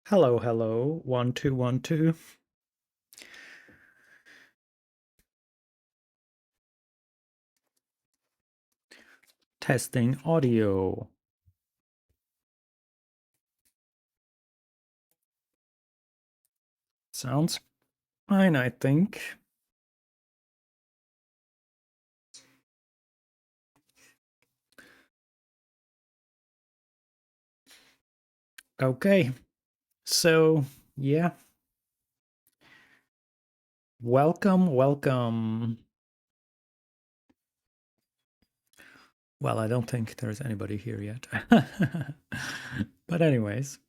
Hello, hello. 1 2 1 2. Testing audio. Sounds fine, I think. Okay. So, yeah. Welcome, welcome. Well, I don't think there's anybody here yet. But anyways.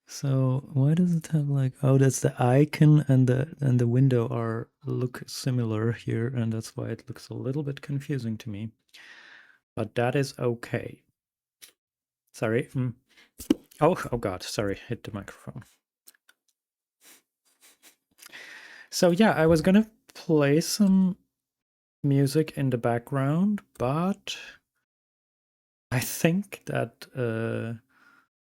So, why does it have like that's the icon and the window look similar here, and that's why it looks a little bit confusing to me. But that is okay. Sorry. Oh god, sorry, hit the microphone. So yeah, I was gonna play some music in the background, but I think that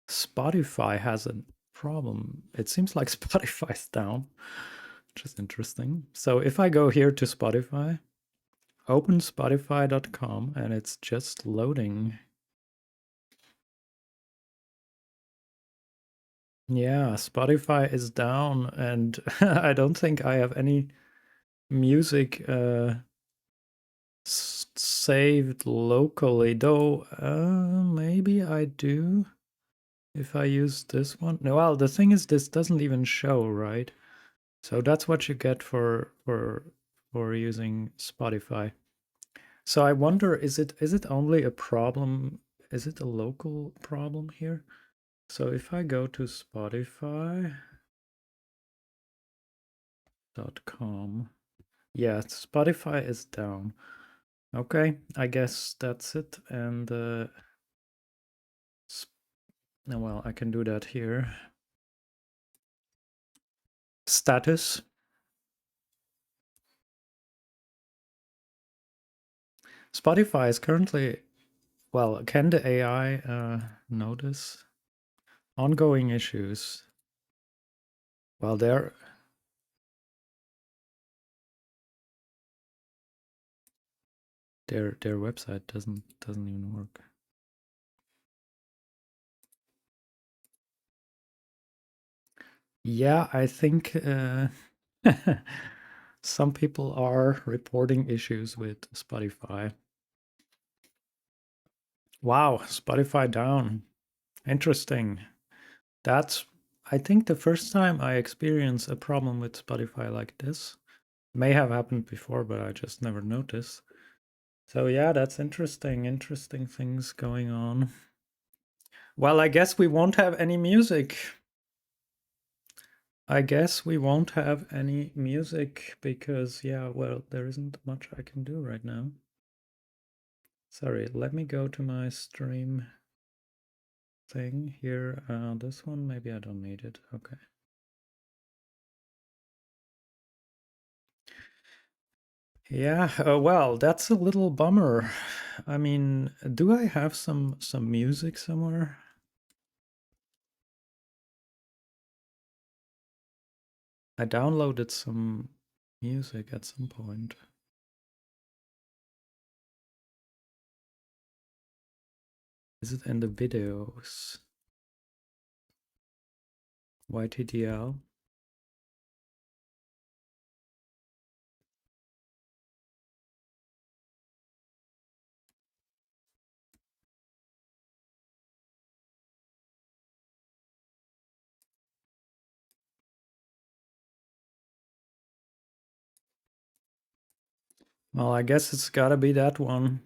Spotify has a problem. It seems like Spotify's down, which is interesting. So if I go here to Spotify, open spotify.com, and it's just loading. Yeah, Spotify is down, and I don't think I have any music saved locally, though maybe I do if I use this one. No, well, the thing is this doesn't even show, right? So that's what you get for using Spotify. So I wonder, is it only a problem? Is it a local problem here? So if I go to spotify.com, yeah, Spotify is down. Okay, I guess that's it. And well, I can do that here. Status. Spotify is currently, well, can the AI notice ongoing issues? Well, their website doesn't even work. Yeah, I think some people are reporting issues with Spotify. Wow, Spotify down. Interesting. That's, I think, the first time I experienced a problem with Spotify like this. May have happened before, but I just never noticed. So yeah, that's interesting. Interesting things going on. Well, I guess we won't have any music. I guess we won't have any music because, yeah, well, there isn't much I can do right now. Sorry, let me go to my stream thing here. This one, maybe I don't need it. Okay. Yeah, well, that's a little bummer. I mean, do I have some music somewhere? I downloaded some music at some point. Is it in the videos? YTDL? Well, I guess it's gotta be that one.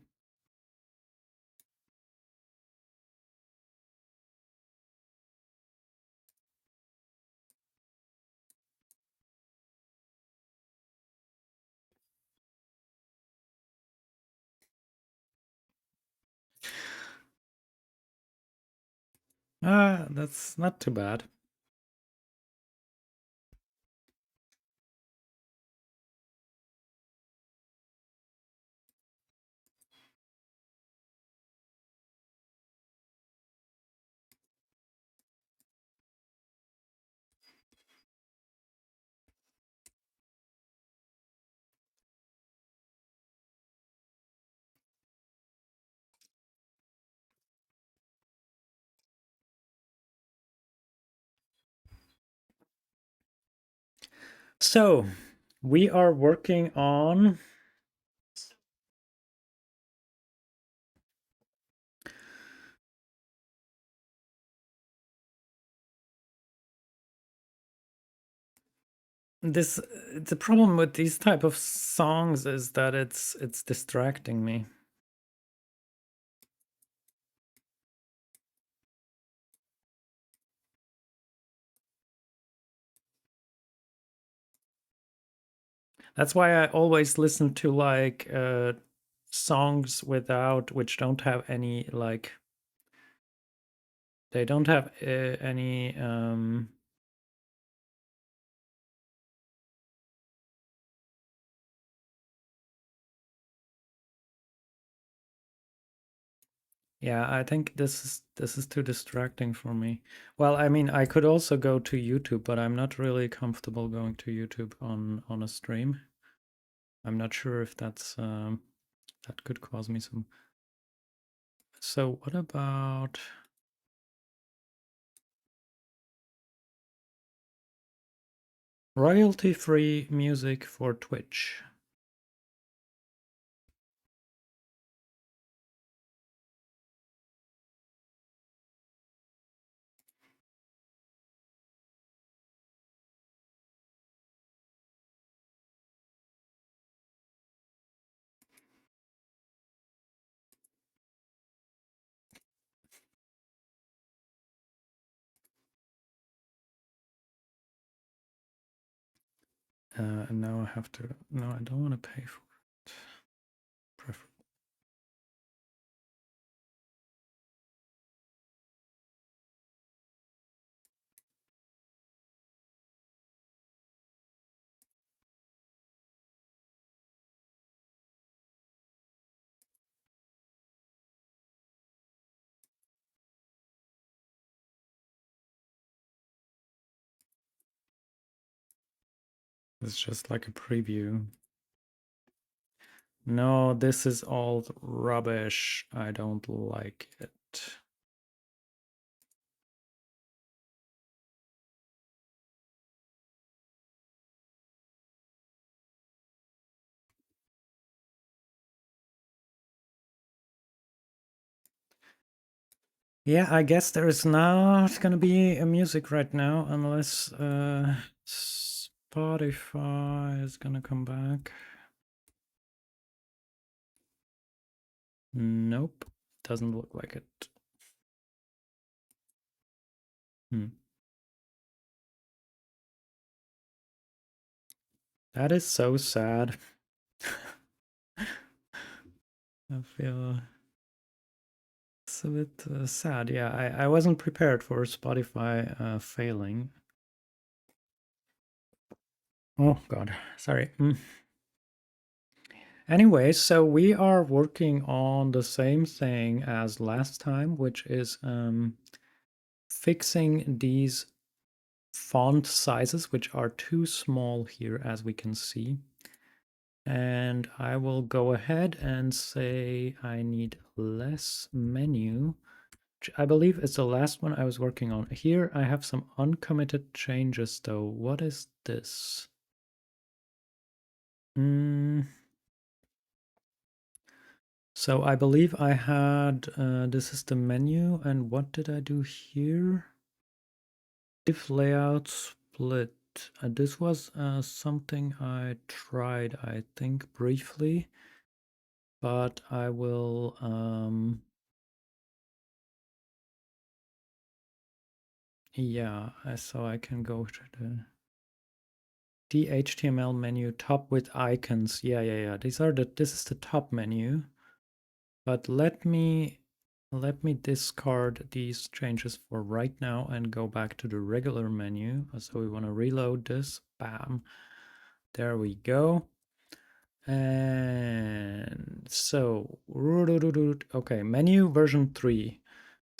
Ah, that's not too bad. So we are working on this. The problem with these type of songs is that it's distracting me. That's why I always listen to like songs without which don't have any like they don't have any yeah, I think this is too distracting for me. Well, I mean, I could also go to YouTube, but I'm not really comfortable going to YouTube on a stream. I'm not sure if that could cause me some. So what about royalty-free music for Twitch? And now I have to. No, I don't want to pay for it. Prefer. It's just like a preview. No, this is all rubbish. I don't like it. Yeah, I guess there is not gonna be a music right now unless Spotify is gonna come back. Nope, doesn't look like it. Hmm. That is so sad. I feel it's a bit sad. Yeah, I wasn't prepared for Spotify failing. Oh God, sorry. Anyway, so we are working on the same thing as last time, which is fixing these font sizes, which are too small here, as we can see. And I will go ahead and say I need less menu. I believe it's the last one I was working on. Here I have some uncommitted changes though. What is this? So I believe I had, this is the menu, and what did I do here? Div layout split. This was something I tried, I think, briefly, but I will, yeah, so I can go to the HTML menu, top with icons. Yeah. This is the top menu. But let me discard these changes for right now and go back to the regular menu. So we want to reload this. Bam. There we go. And so, okay, menu version 3.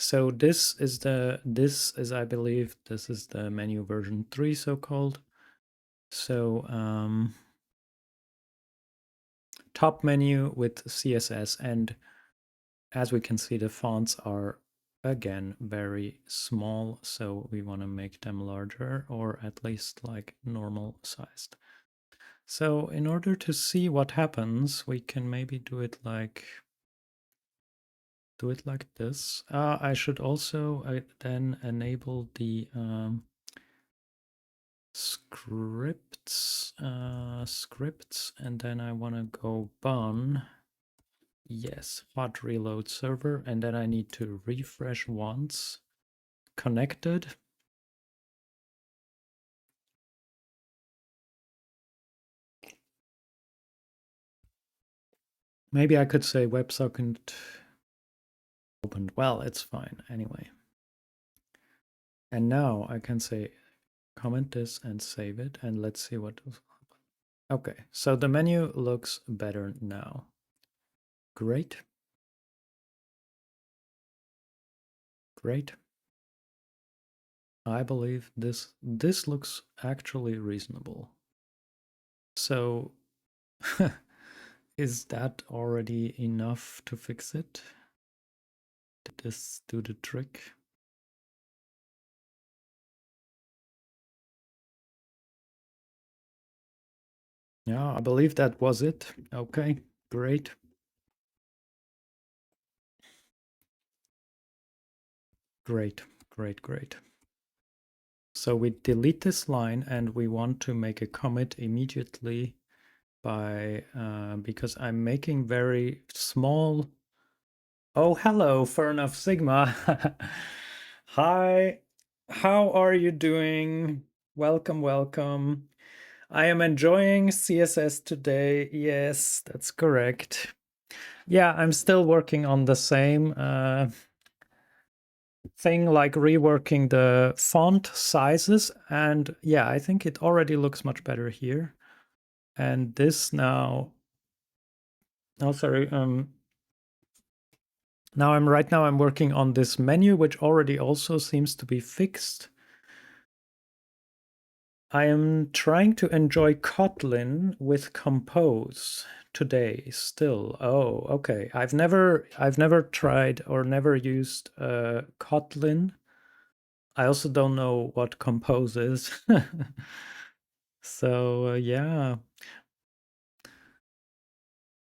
So this is, I believe, this is the menu version 3, so-called. So top menu with CSS, and as we can see, the fonts are again, very small, so we want to make them larger or at least like normal sized. So in order to see what happens, we can maybe do it like this. I should also then enable the scripts, and then I want to go bun. Yes, hot reload server, and then I need to refresh once. Connected. Maybe I could say WebSocket opened. Well, it's fine anyway. And now I can say comment this and save it, and let's see what does happen. Okay, so the menu looks better now. Great. Great. I believe this looks actually reasonable. So is that already enough to fix it? Did this do the trick? Yeah, I believe that was it. Okay, great. Great, great, great. So we delete this line and we want to make a commit immediately by, because I'm making very small. Oh, hello, Fair Enough Sigma. Hi, how are you doing? Welcome, welcome. I am enjoying CSS today. Yes, that's correct. Yeah, I'm still working on the same thing, like reworking the font sizes. And yeah, I think it already looks much better here. And this now, oh, sorry. Now I'm working on this menu, which already also seems to be fixed. I am trying to enjoy Kotlin with Compose today still. Oh, okay. I've never tried or never used Kotlin. I also don't know what Compose is. So, yeah.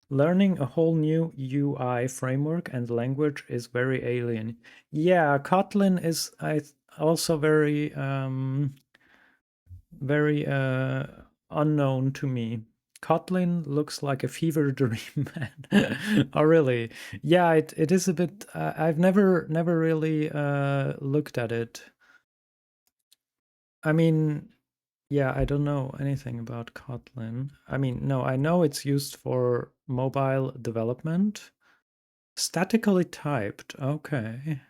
Learning a whole new UI framework and language is very alien. Yeah, Kotlin is also very very unknown to me. Kotlin looks like a fever dream, man. Oh, really? Yeah, it is a bit. I've never really looked at it. I mean, yeah, I don't know anything about Kotlin. I mean, no, I know it's used for mobile development. Statically typed. Okay.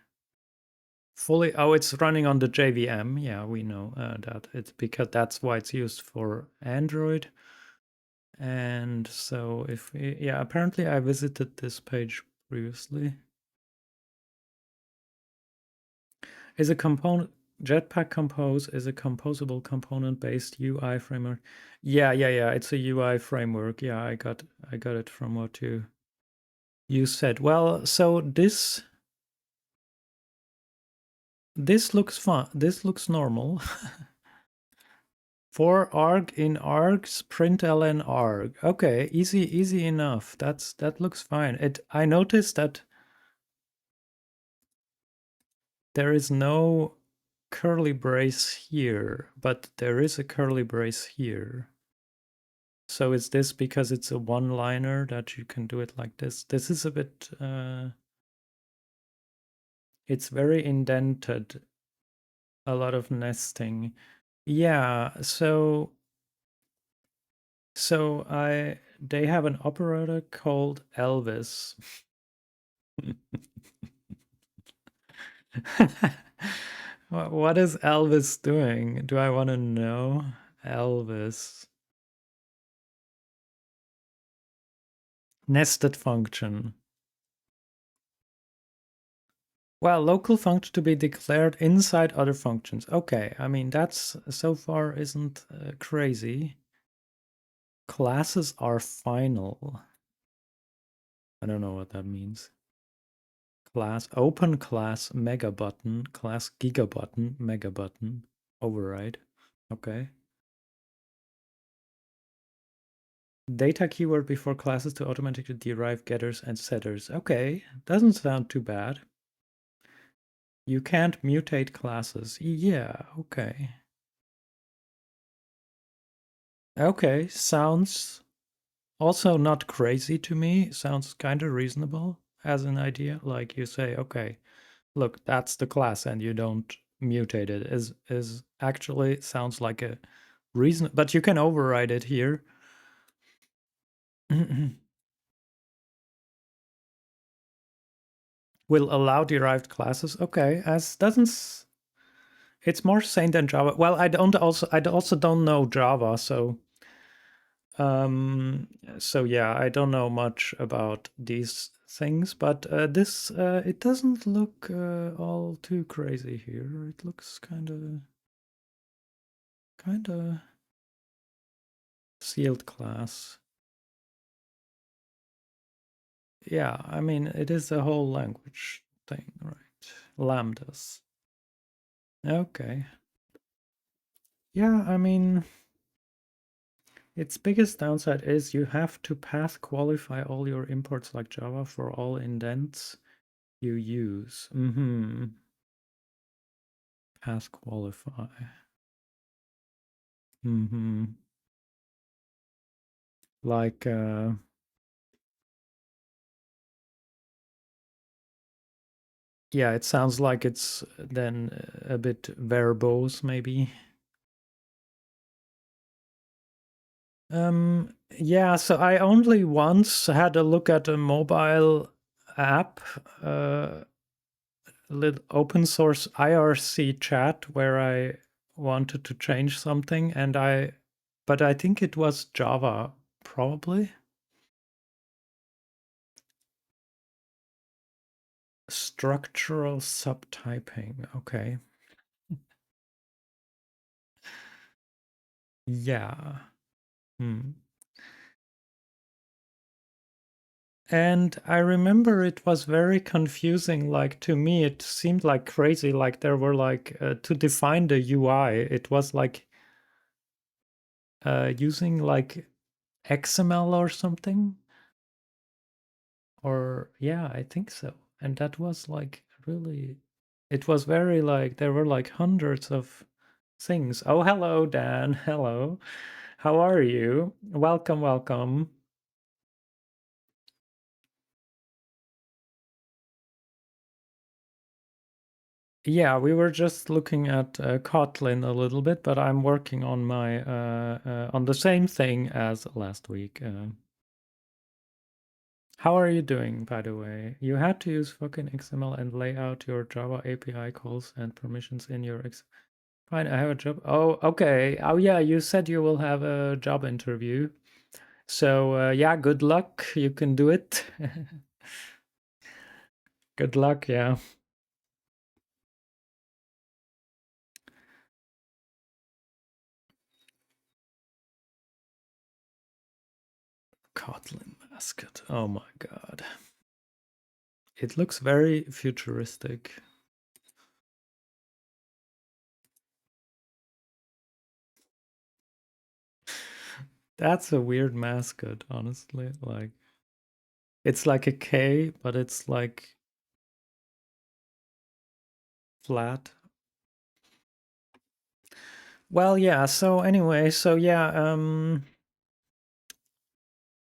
Fully. Oh, it's running on the JVM. Yeah, we know that. It's because that's why it's used for Android. And so if we, yeah, apparently I visited this page previously. Is a component Jetpack Compose is a composable component-based UI framework. Yeah, it's a UI framework. Yeah, I got it from what you said. Well, so this looks fun. This looks normal. For arg in args println arg. Okay, easy enough. That looks fine. I noticed that there is no curly brace here, but there is a curly brace here. So is this because it's a one-liner that you can do it like this? This is a bit, it's very indented, a lot of nesting. Yeah, so they have an operator called Elvis. What is Elvis doing? Do I want to know? Elvis. Nested function. Well, local function to be declared inside other functions. Okay, I mean, that's so far isn't crazy. Classes are final. I don't know what that means. class open class mega button class giga button mega button override. Okay. Data keyword before classes to automatically derive getters and setters. Okay, doesn't sound too bad. You can't mutate classes. Yeah, okay. Okay, sounds also not crazy to me. Sounds kind of reasonable as an idea. Like you say, okay, look, that's the class and you don't mutate it. Is actually sounds like a reason, but you can override it here. Will allow derived classes. Okay, as doesn't it's more sane than Java. Well, I also don't know Java, um so yeah, I don't know much about these things, but this it doesn't look all too crazy here. It looks kind of sealed class. Yeah, I mean it is a whole language thing, right? Lambdas. Okay. Yeah, I mean its biggest downside is you have to path qualify all your imports like Java for all indents you use. Path qualify. Like, yeah, it sounds like it's then a bit verbose, maybe. Yeah, so I only once had a look at a mobile app, little open source IRC chat where I wanted to change something but I think it was Java, probably. Structural subtyping. Okay. Yeah. Hmm. And I remember it was very confusing. Like to me, it seemed like crazy. Like there were like to define the UI, it was like using like XML or something. Or yeah, I think so. And that was like really, it was very like there were like hundreds of things. Oh, hello, Dan. Hello. How are you? Welcome, welcome. Yeah, we were just looking at Kotlin a little bit, but I'm working on my on the same thing as last week. How are you doing, by the way? You had to use fucking XML and lay out your Java API calls and permissions in your Fine, I have a job. Oh, okay. Oh, yeah, you said you will have a job interview. So, yeah, good luck. You can do it. Good luck, yeah. Kotlin mascot. Oh my god. It looks very futuristic. That's a weird mascot, honestly. Like, it's like a K, but it's like flat. Well, yeah. So anyway, so yeah,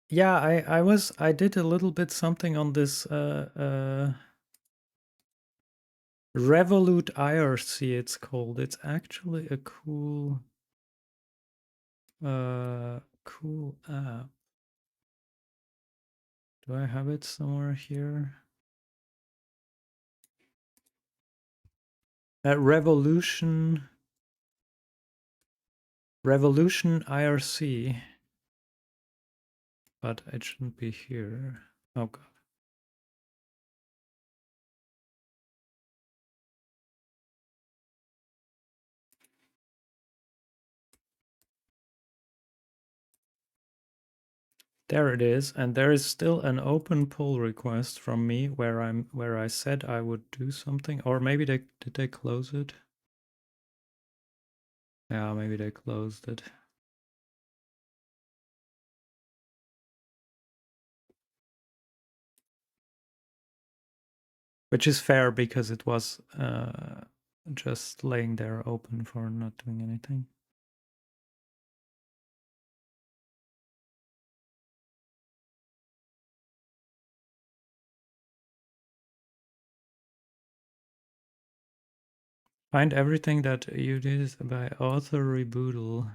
yeah. I did a little bit something on this Revolut IRC. It's called. It's actually a cool app. Do I have it somewhere here? Revolution IRC, but it shouldn't be here. Oh god. There it is, and there is still an open pull request from me where I said I would do something, or maybe did they close it? Yeah, maybe they closed it. Which is fair because it was just laying there open for not doing anything. Find everything that you did by author reboodle.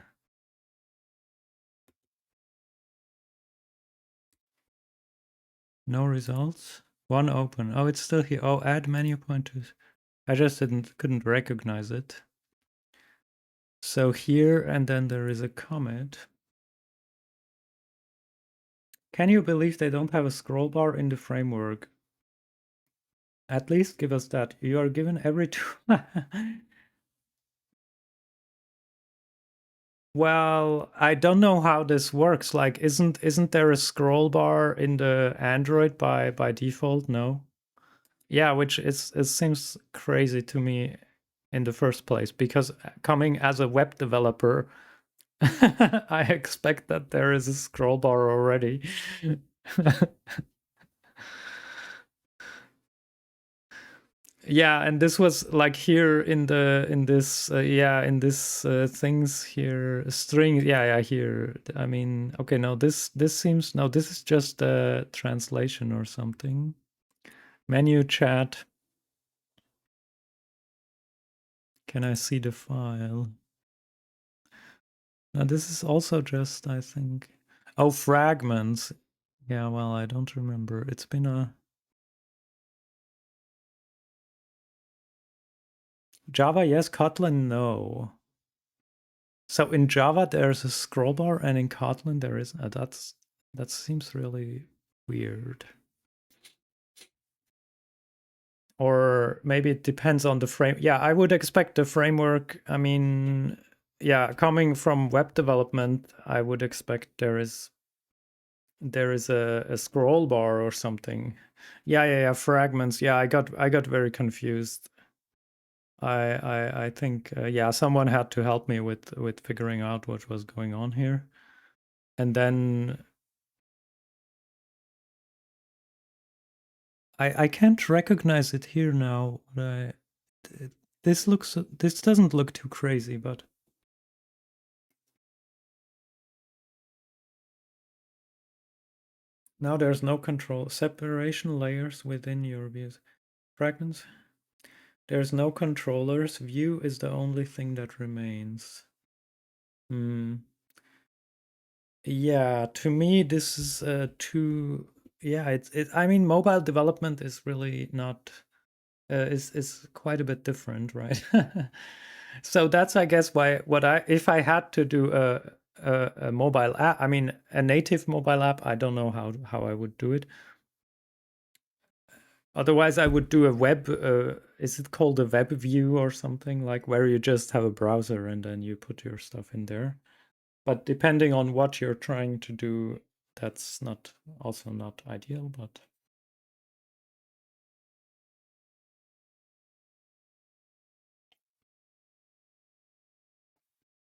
No results. One open. Oh, it's still here. Oh, add menu pointers. I just couldn't recognize it. So here, and then there is a commit. Can you believe they don't have a scroll bar in the framework? At least give us that. You are given every tool. Well, I don't know how this works. Like, isn't there a scroll bar in the Android by default? No. Yeah, which is it seems crazy to me in the first place because coming as a web developer, I expect that there is a scroll bar already. Yeah, and this was like here in this things here string. Yeah, here. I mean, okay, no, this seems no, this is just a translation or something. Menu chat. Can I see the file? Now this is also just, I think. Oh, fragments. Yeah, well, I don't remember. It's been a Java, yes. Kotlin, no. So in Java there's a scroll bar, and in Kotlin there is. That seems really weird. Or maybe it depends on the frame. Yeah, I would expect the framework. I mean, yeah, coming from web development, I would expect there is a scroll bar or something. Yeah. Fragments. Yeah, I got very confused. I think yeah, someone had to help me with figuring out what was going on here, and then I can't recognize it here now. But this doesn't look too crazy, but now there's no control separation layers within your views. Fragments. There's no controllers. View is the only thing that remains. Hmm. Yeah, to me this is too. Yeah, I mean, mobile development is really not is quite a bit different, right? So that's, I guess, why what I if I had to do a mobile app, I mean a native mobile app, I don't know how I would do it. Otherwise, I would do a web. Is it called a web view or something, like where you just have a browser and then you put your stuff in there? But depending on what you're trying to do, that's not also not ideal. But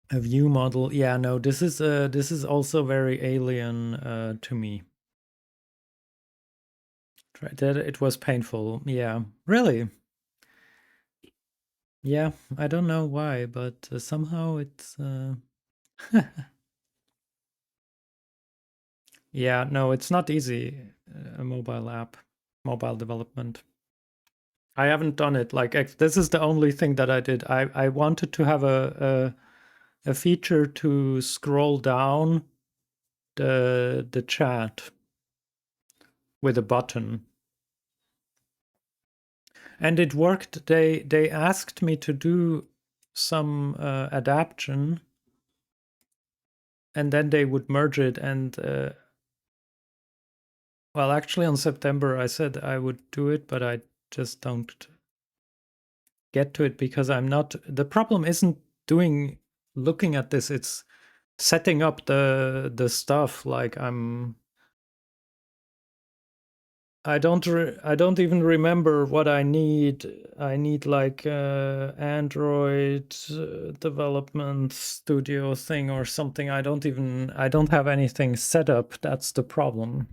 a view model, yeah, no, this is also very alien to me. That it was painful. Yeah, really. Yeah, I don't know why, but somehow it's. Yeah, no, it's not easy. A mobile app, mobile development. I haven't done it. Like this is the only thing that I did. I wanted to have a feature to scroll down the chat with a button, and it worked. They asked me to do some adaptation, and then they would merge it. And well, actually, on September I said I would do it, but I just don't get to it because I'm not. The problem isn't looking at this. It's setting up the stuff. Like I don't even remember what I need. I need like Android development studio thing or something. I don't have anything set up. That's the problem.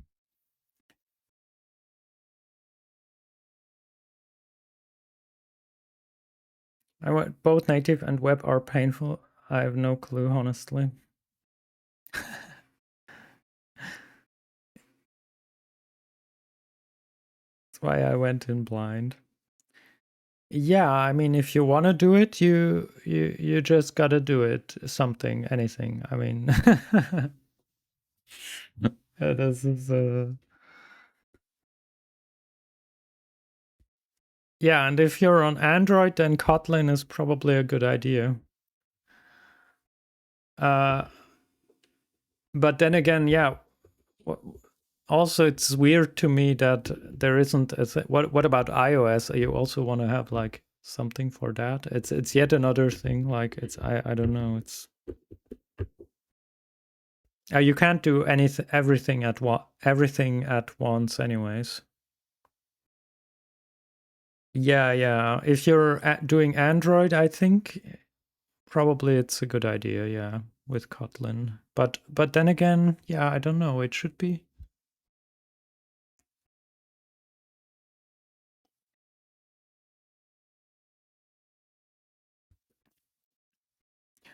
Both native and web are painful. I have no clue, honestly. That's why I went in blind. Yeah, I mean, if you want to do it, you just gotta do it. Something, anything. I mean, this is yeah, and if you're on Android, then Kotlin is probably a good idea. Uh, but then again, yeah. Also, it's weird to me that there isn't what about iOS? You also want to have like something for that? It's yet another thing. Like I don't know. It's you can't do anything everything at once, anyways. Yeah. If you're doing Android, I think probably it's a good idea. Yeah, with Kotlin. But then again, yeah, I don't know. It should be.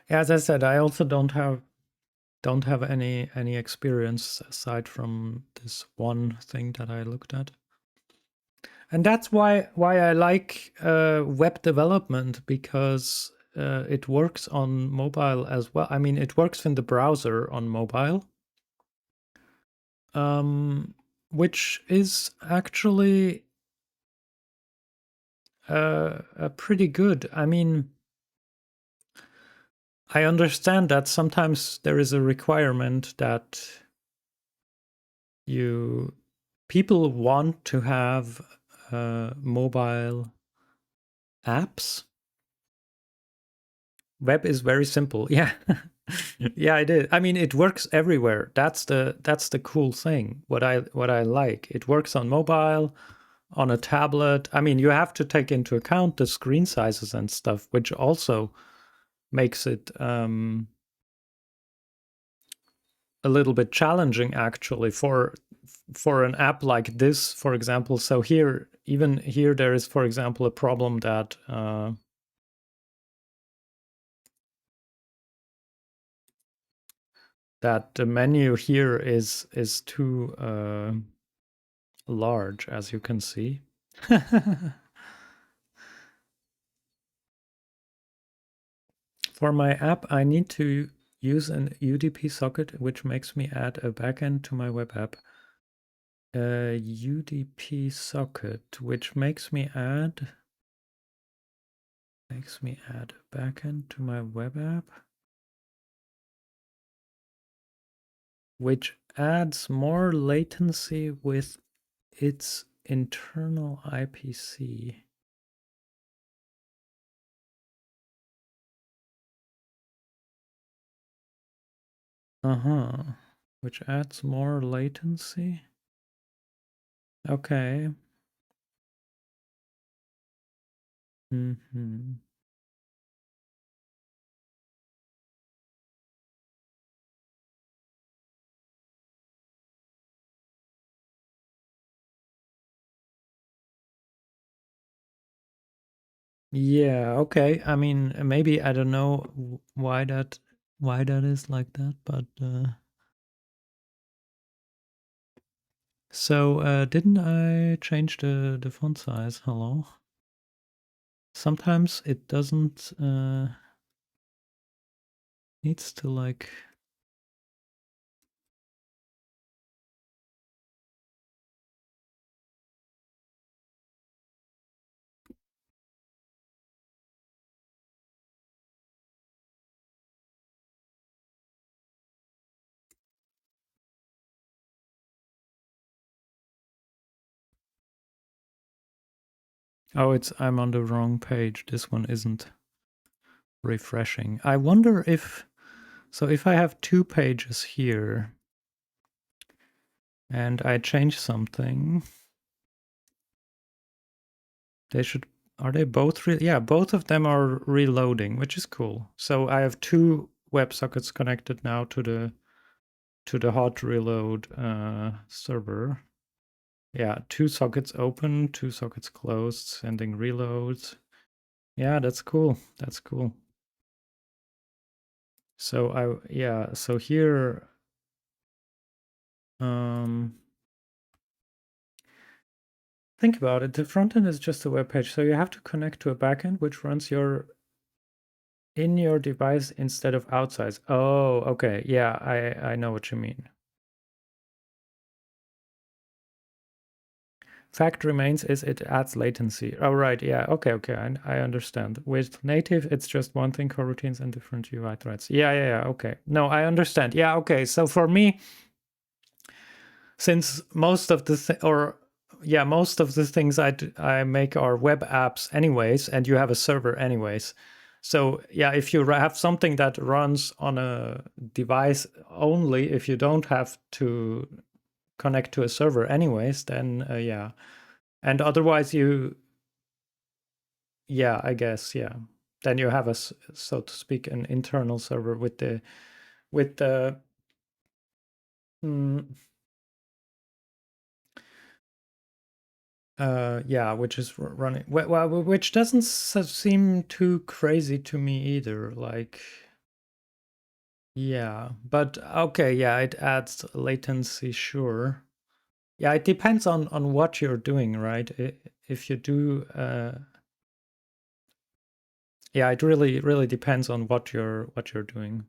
As I said, I also don't have any experience aside from this one thing that I looked at. And that's why I like web development, because it works on mobile as well. I mean, it works in the browser on mobile, which is actually pretty good. I mean, I understand that sometimes there is a requirement that people want to have mobile apps. Web is very simple. Yeah. Yeah, it is. I mean, it works everywhere. That's the cool thing. What I like. It works on mobile, on a tablet. I mean, you have to take into account the screen sizes and stuff, which also makes it a little bit challenging actually for an app like this, for example. So even here, there is, for example, a problem that that the menu here is too large, as you can see. For my app, I need to use an UDP socket, which makes me add a backend to my web app. A UDP socket, which makes me add a backend to my web app, which adds more latency with its internal IPC. Which adds more latency. Okay. Yeah, okay. I mean, maybe I don't know why that is like that, but so didn't I change the font size? Hello. Sometimes it doesn't needs to like. Oh, I'm on the wrong page. This one isn't refreshing. I wonder if I have two pages here and I change something, They should. Are they both? Yeah, both of them are reloading, which is cool. So I have two WebSockets connected now to the hot reload server. Yeah, two sockets open, two sockets closed, sending reloads. Yeah, that's cool. That's cool. So so here, think about it. The front end is just a web page. So you have to connect to a backend which runs in your device instead of outside. Oh, okay. Yeah, I know what you mean. Fact remains is it adds latency. Oh, right. Yeah. Okay. Okay. I understand. With native, it's just one thing, coroutines and different UI threads. Yeah. Okay. No, I understand. Yeah. Okay. So for me, since most of the most of the things I make are web apps anyways, and you have a server anyways. So yeah, if you have something that runs on a device only, if you don't have to connect to a server anyways, then yeah. And otherwise I guess, yeah. Then you have so to speak, an internal server with the mm, yeah, which is running well, which doesn't seem too crazy to me either. Like, yeah, but okay, yeah, it adds latency, sure. Yeah, it depends on what you're doing, right? If you do, yeah, it really depends on what you're doing.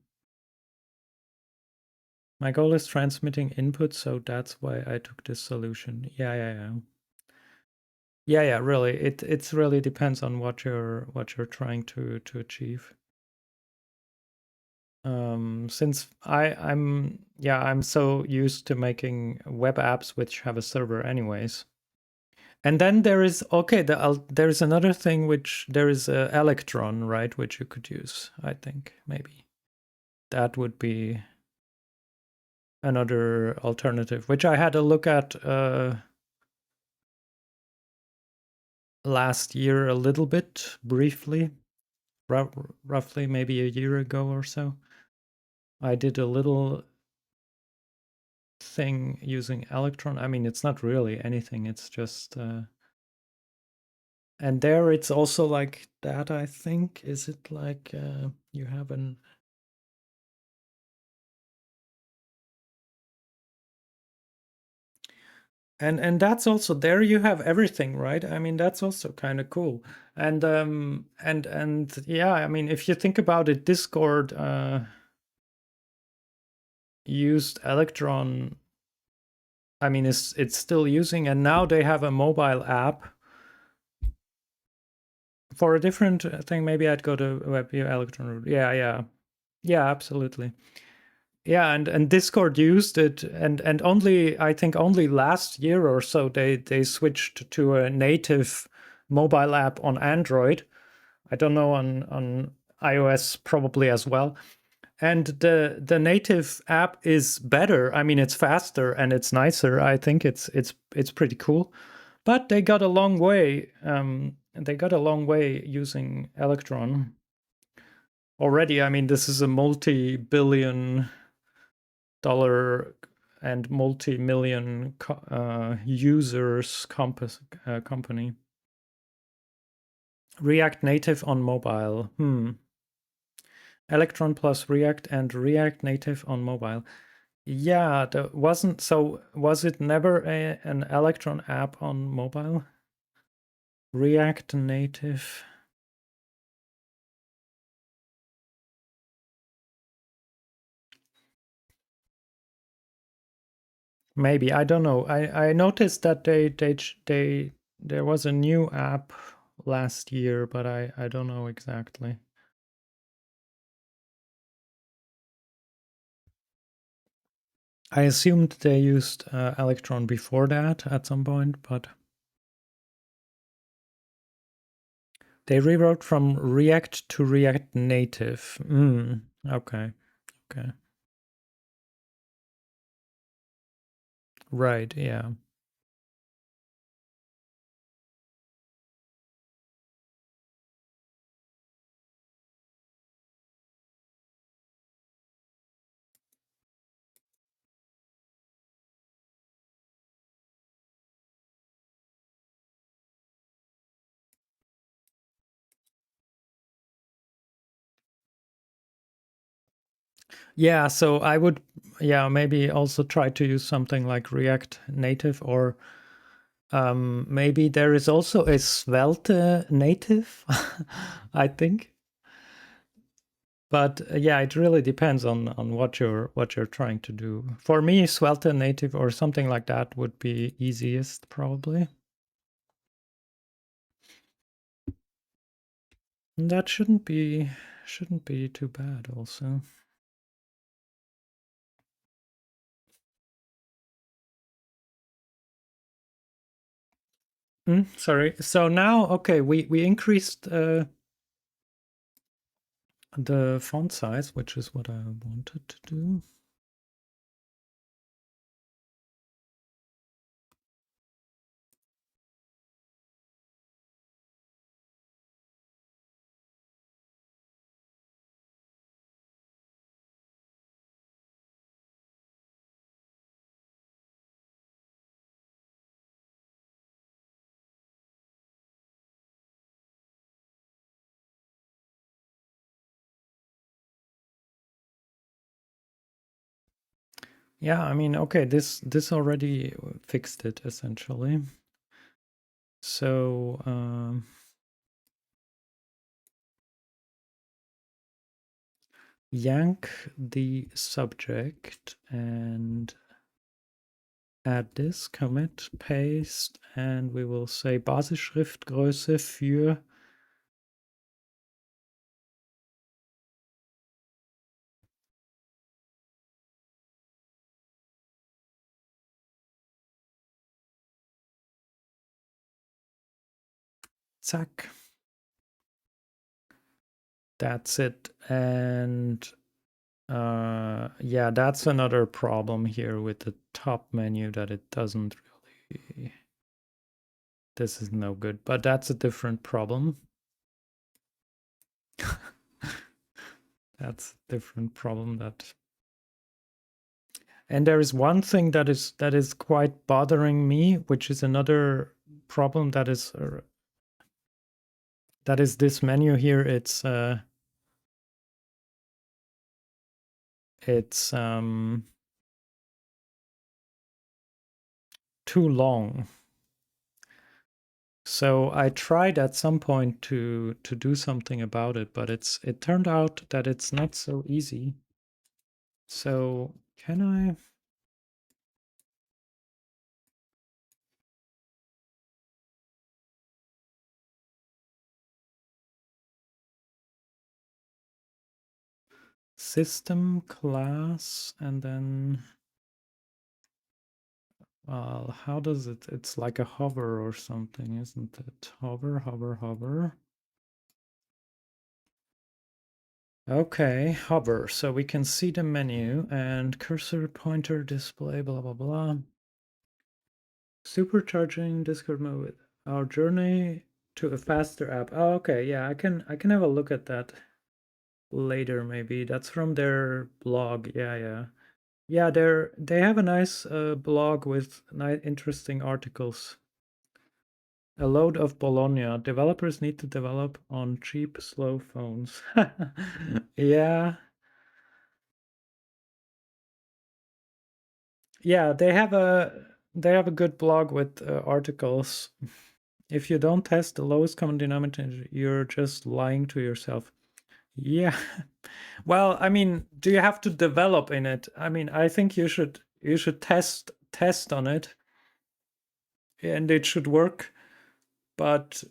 My goal is transmitting input, so that's why I took this solution. Yeah, really. It's really depends on what you're trying to achieve. Since I'm so used to making web apps which have a server anyways. And then there is there is another thing which there is Electron, right, which you could use, I think, maybe. That would be another alternative, which I had a look at last year a little bit briefly, roughly maybe a year ago or so. I did a little thing using Electron. I mean, it's not really anything. It's just, and there it's also like that. I think is it like you have an. And that's also there you have everything, right? I mean, that's also kind of cool. And yeah, I mean, if you think about it, Discord used Electron. I mean, it's still using, and now they have a mobile app for a different thing. Maybe I'd go to WebView Electron route. Yeah, absolutely. Yeah, and Discord used it, and only I think only last year or so they switched to a native mobile app on Android. I don't know on iOS probably as well. And the native app is better. I mean, it's faster and it's nicer. I think it's pretty cool. But they got a long way. They got a long way using Electron already. I mean, this is a multi-billion-dollar and multi-million users company. React Native on mobile. Electron plus React and React Native on mobile. Yeah, was it never an Electron app on mobile? React Native. Maybe, I don't know. I noticed that they there was a new app last year, but I don't know exactly. I assumed they used Electron before that at some point, but they rewrote from React to React Native. Okay, okay. Right, yeah. Yeah, so I would, yeah, maybe also try to use something like React Native, or maybe there is also a Svelte native, I think. But yeah, it really depends on what you're trying to do. For me, Svelte native or something like that would be easiest probably. And that shouldn't be too bad also. Sorry. So now, okay, we increased the font size, which is what I wanted to do. Yeah, I mean, okay, this already fixed it essentially. So yank the subject and add this, commit, paste, and we will say Basisschriftgröße für zack. That's it. And yeah, that's another problem here with the top menu, that it doesn't really, this is no good, but that's a different problem. That's a different problem that. And there is one thing that is quite bothering me, which is another problem that is this menu here. It's too long. So I tried at some point to do something about it, but it turned out that it's not so easy. So can I? System class, and then, well, how does it? It's like a hover or something, isn't it? Hover, hover, hover. Okay, hover. So we can see the menu and cursor, pointer, display, blah, blah, blah. Supercharging Discord mode. Our journey to a faster app. Oh, okay, yeah, I can have a look at that later maybe. That's from their blog. Yeah, yeah. Yeah, they have a nice blog with nice interesting articles. A load of Bologna. Developers need to develop on cheap, slow phones. Yeah. Yeah, they have a good blog with articles. If you don't test the lowest common denominator, you're just lying to yourself. Yeah. Well, I mean, do you have to develop in it? I mean, I think you should test on it, and it should work. But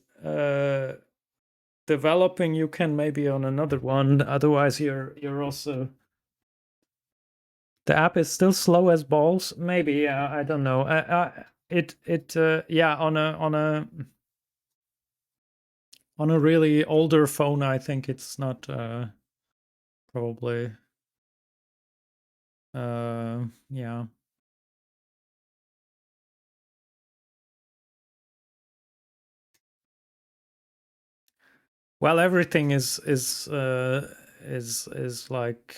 developing you can maybe on another one. Otherwise, you're also, the app is still slow as balls. Maybe, yeah, I don't know. Yeah, on a really older phone, I think it's not probably yeah. Well, everything is like,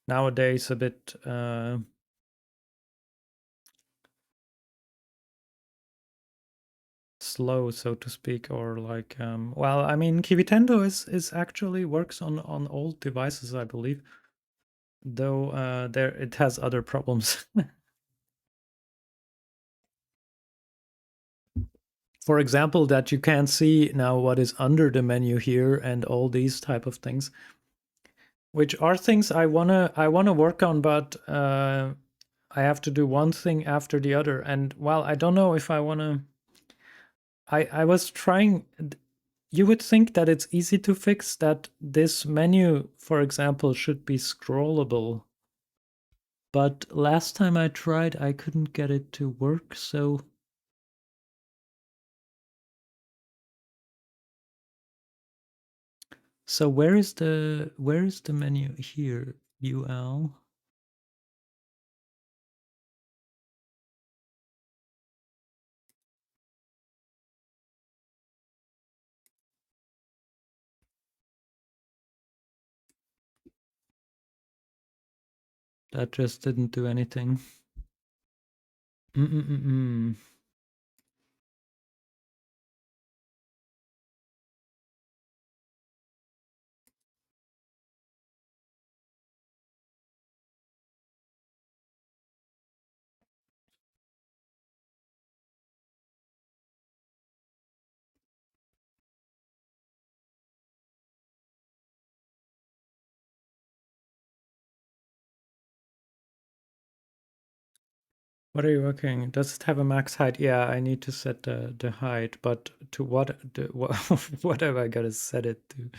nowadays a bit slow, so to speak, or like well, I mean, Kivitendo is actually works on old devices, I believe, though there it has other problems. For example, that you can't see now what is under the menu here and all these type of things, which are things I wanna work on, but I have to do one thing after the other. And well, I don't know if I wanna. I was trying. You would think that it's easy to fix that this menu, for example, should be scrollable. But last time I tried, I couldn't get it to work. So where is the menu here? UL. That just didn't do anything. Mm-mm-mm-mm. What are you working? Does it have a max height? Yeah, I need to set the height, but to what? What have I got to set it to?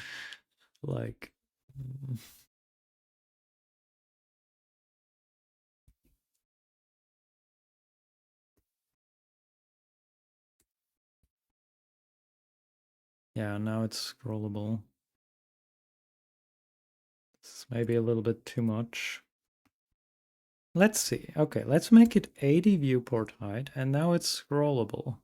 Like, mm, yeah, now it's scrollable. It's maybe a little bit too much. Let's see. Okay, let's make it 80 viewport height, and now it's scrollable.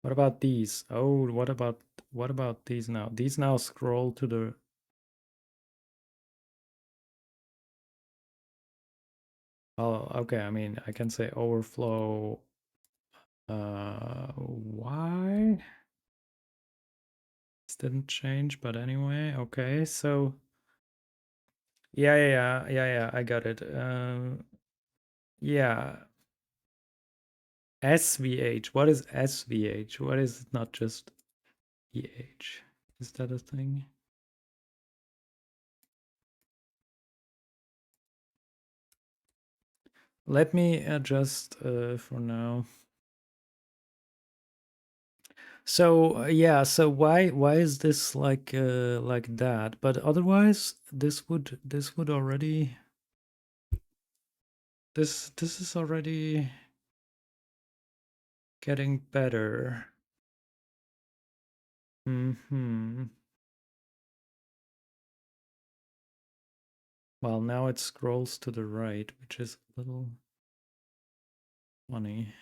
What about these? Oh, what about these now? These now scroll to the. Oh, okay. I mean, I can say overflow. Why? This didn't change, but anyway. Okay, so yeah. I got it. Yeah. SVH. What is SVH? What is it? Not just EH? Is that a thing? Let me adjust for now. So yeah, so why is this like that? But otherwise, this would already this is already getting better. Hmm. Well, now it scrolls to the right, which is a little funny.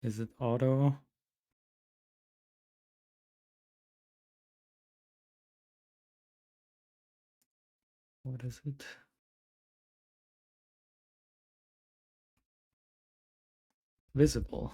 Is it auto? What is it? Visible.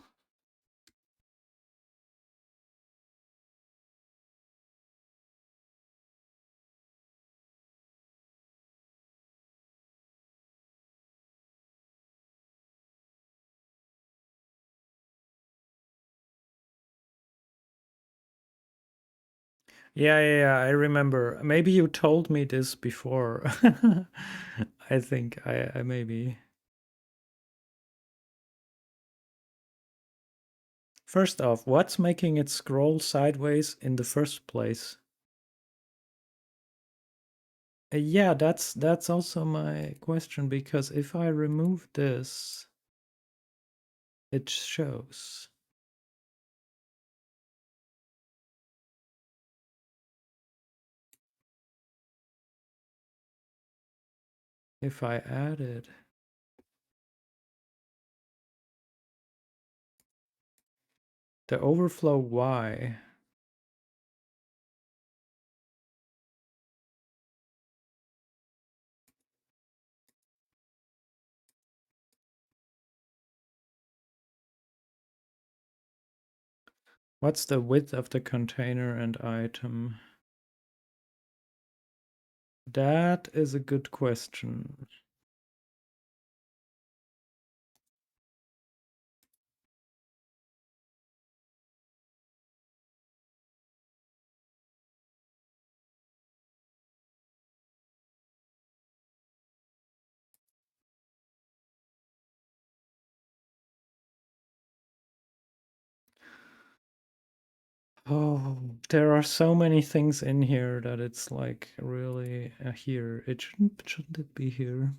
Yeah, I remember. Maybe you told me this before. I think I maybe. First off, what's making it scroll sideways in the first place? Yeah, that's also my question, because if I remove this, it shows. If I add it, The overflow Y. What's the width of the container and item? That is a good question. Oh, there are so many things in here that it's like really here. It shouldn't it be here?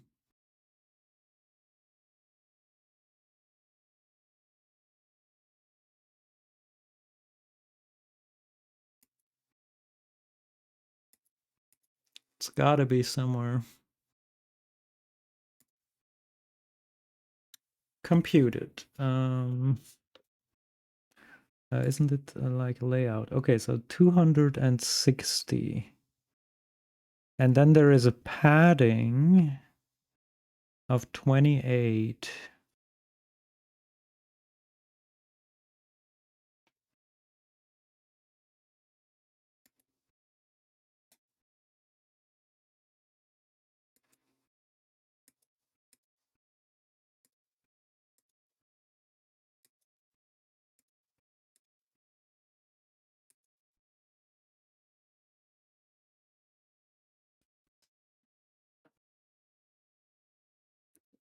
It's gotta be somewhere. Computed. Isn't it like a layout? Okay, so 260. And then there is a padding of 28.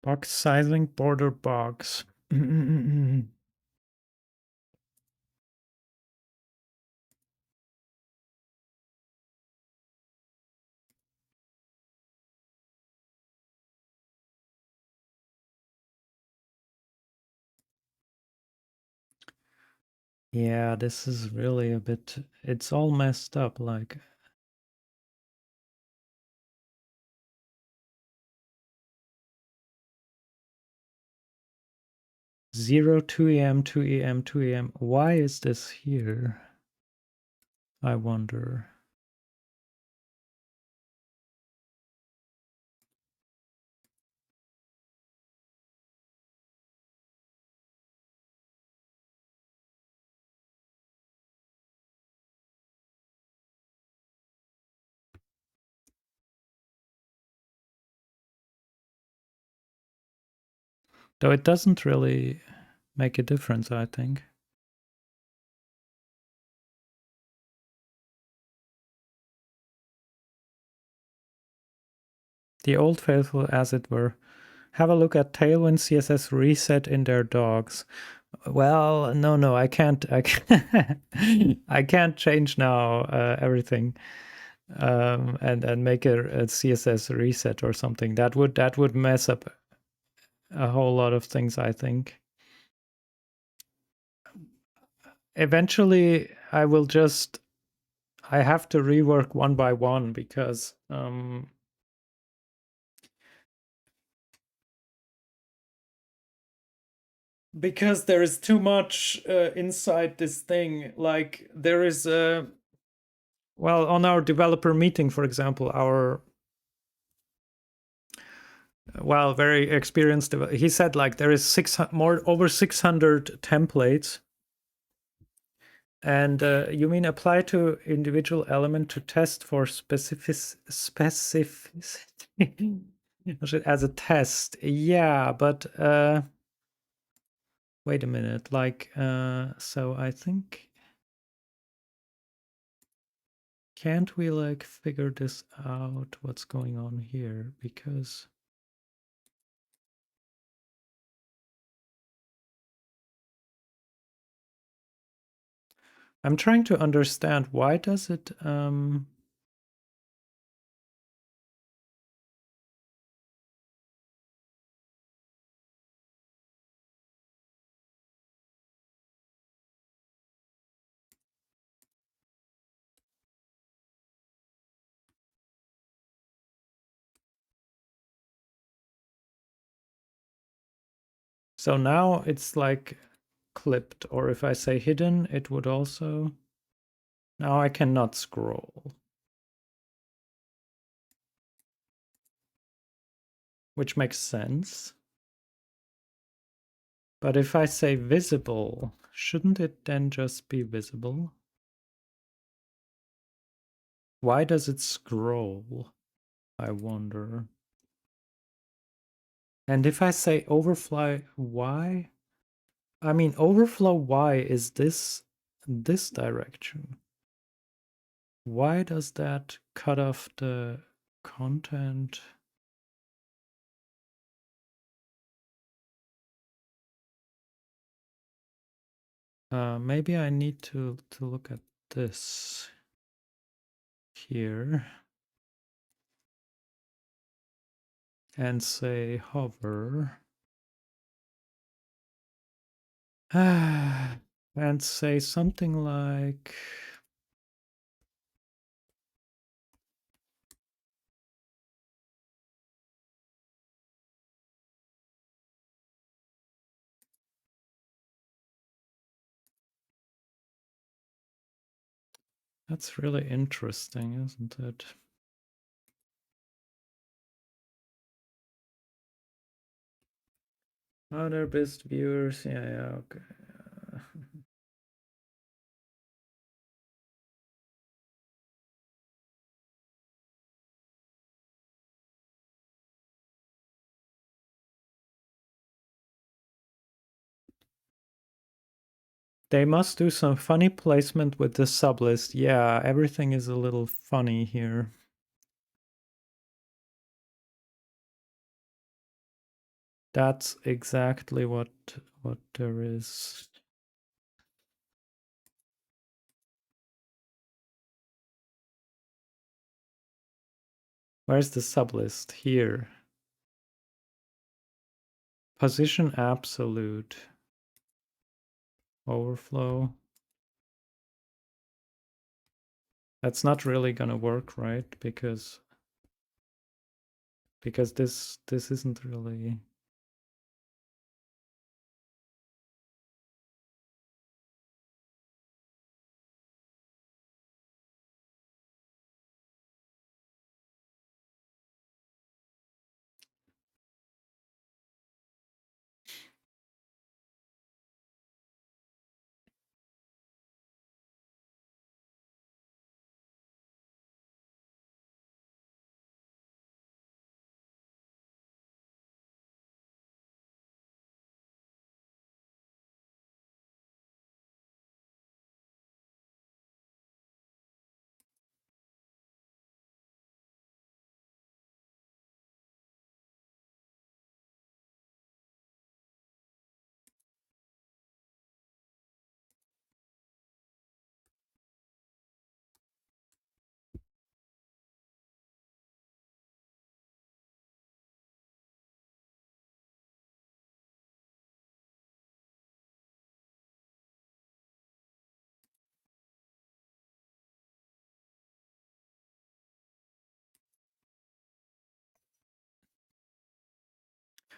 Box sizing, border box. Yeah, this is really a bit, it's all messed up. Like, 2 a.m., 2 a.m., 2 a.m. Why is this here? I wonder. Though it doesn't really make a difference, I think. The old faithful, as it were. Have a look at Tailwind CSS reset in their dogs. Well, no, I can't. I can't change now everything and make a CSS reset or something. That would mess up a whole lot of things, I think. Eventually, I will just. I have to rework one by one because there is too much inside this thing. Like there is well, on our developer meeting, for example, our very experienced, he said like there is over 600 templates. And you mean apply to individual element to test for specificity as a test? Yeah, but wait a minute. Like, so I think, can't we like figure this out? What's going on here? Because I'm trying to understand why does it so now it's like clipped, or if I say hidden, it would also... Now I cannot scroll. Which makes sense. But if I say visible, shouldn't it then just be visible? Why does it scroll? I wonder. And if I say overflow Y, I mean overflow Y is this direction. Why does that cut off the content? Maybe I need to look at this here and say hover. And say something like that's really interesting, isn't it? Other best viewers, yeah, okay. They must do some funny placement with the sublist. Yeah, everything is a little funny here. That's exactly what there is. Where's the sublist? Here. Position absolute. Overflow. That's not really gonna work, right? Because this isn't really...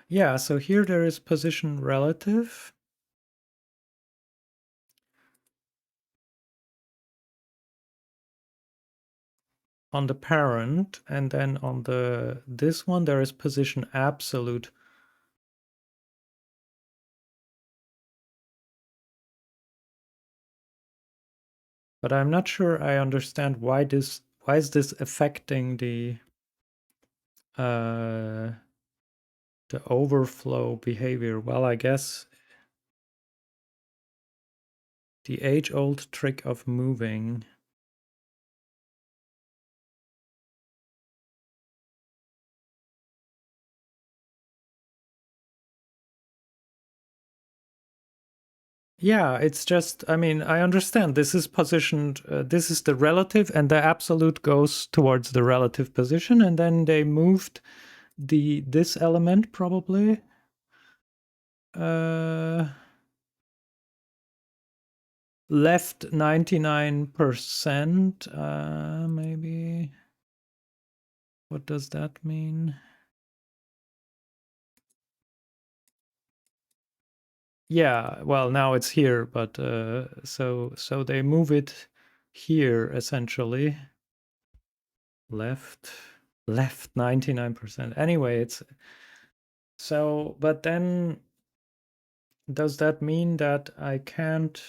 Yeah, so here there is position relative. On the parent, and then on this one there is position absolute. But I'm not sure I understand why is this affecting the overflow behavior. Well, I guess the age-old trick of moving. Yeah, it's just, I mean, I understand this is positioned, this is the relative, and the absolute goes towards the relative position, and then they moved this element probably. Left 99%, maybe. What does that mean? Yeah, well, now it's here, but so they move it here essentially. Left, left 99%. Anyway, it's so, but then does that mean that I can't?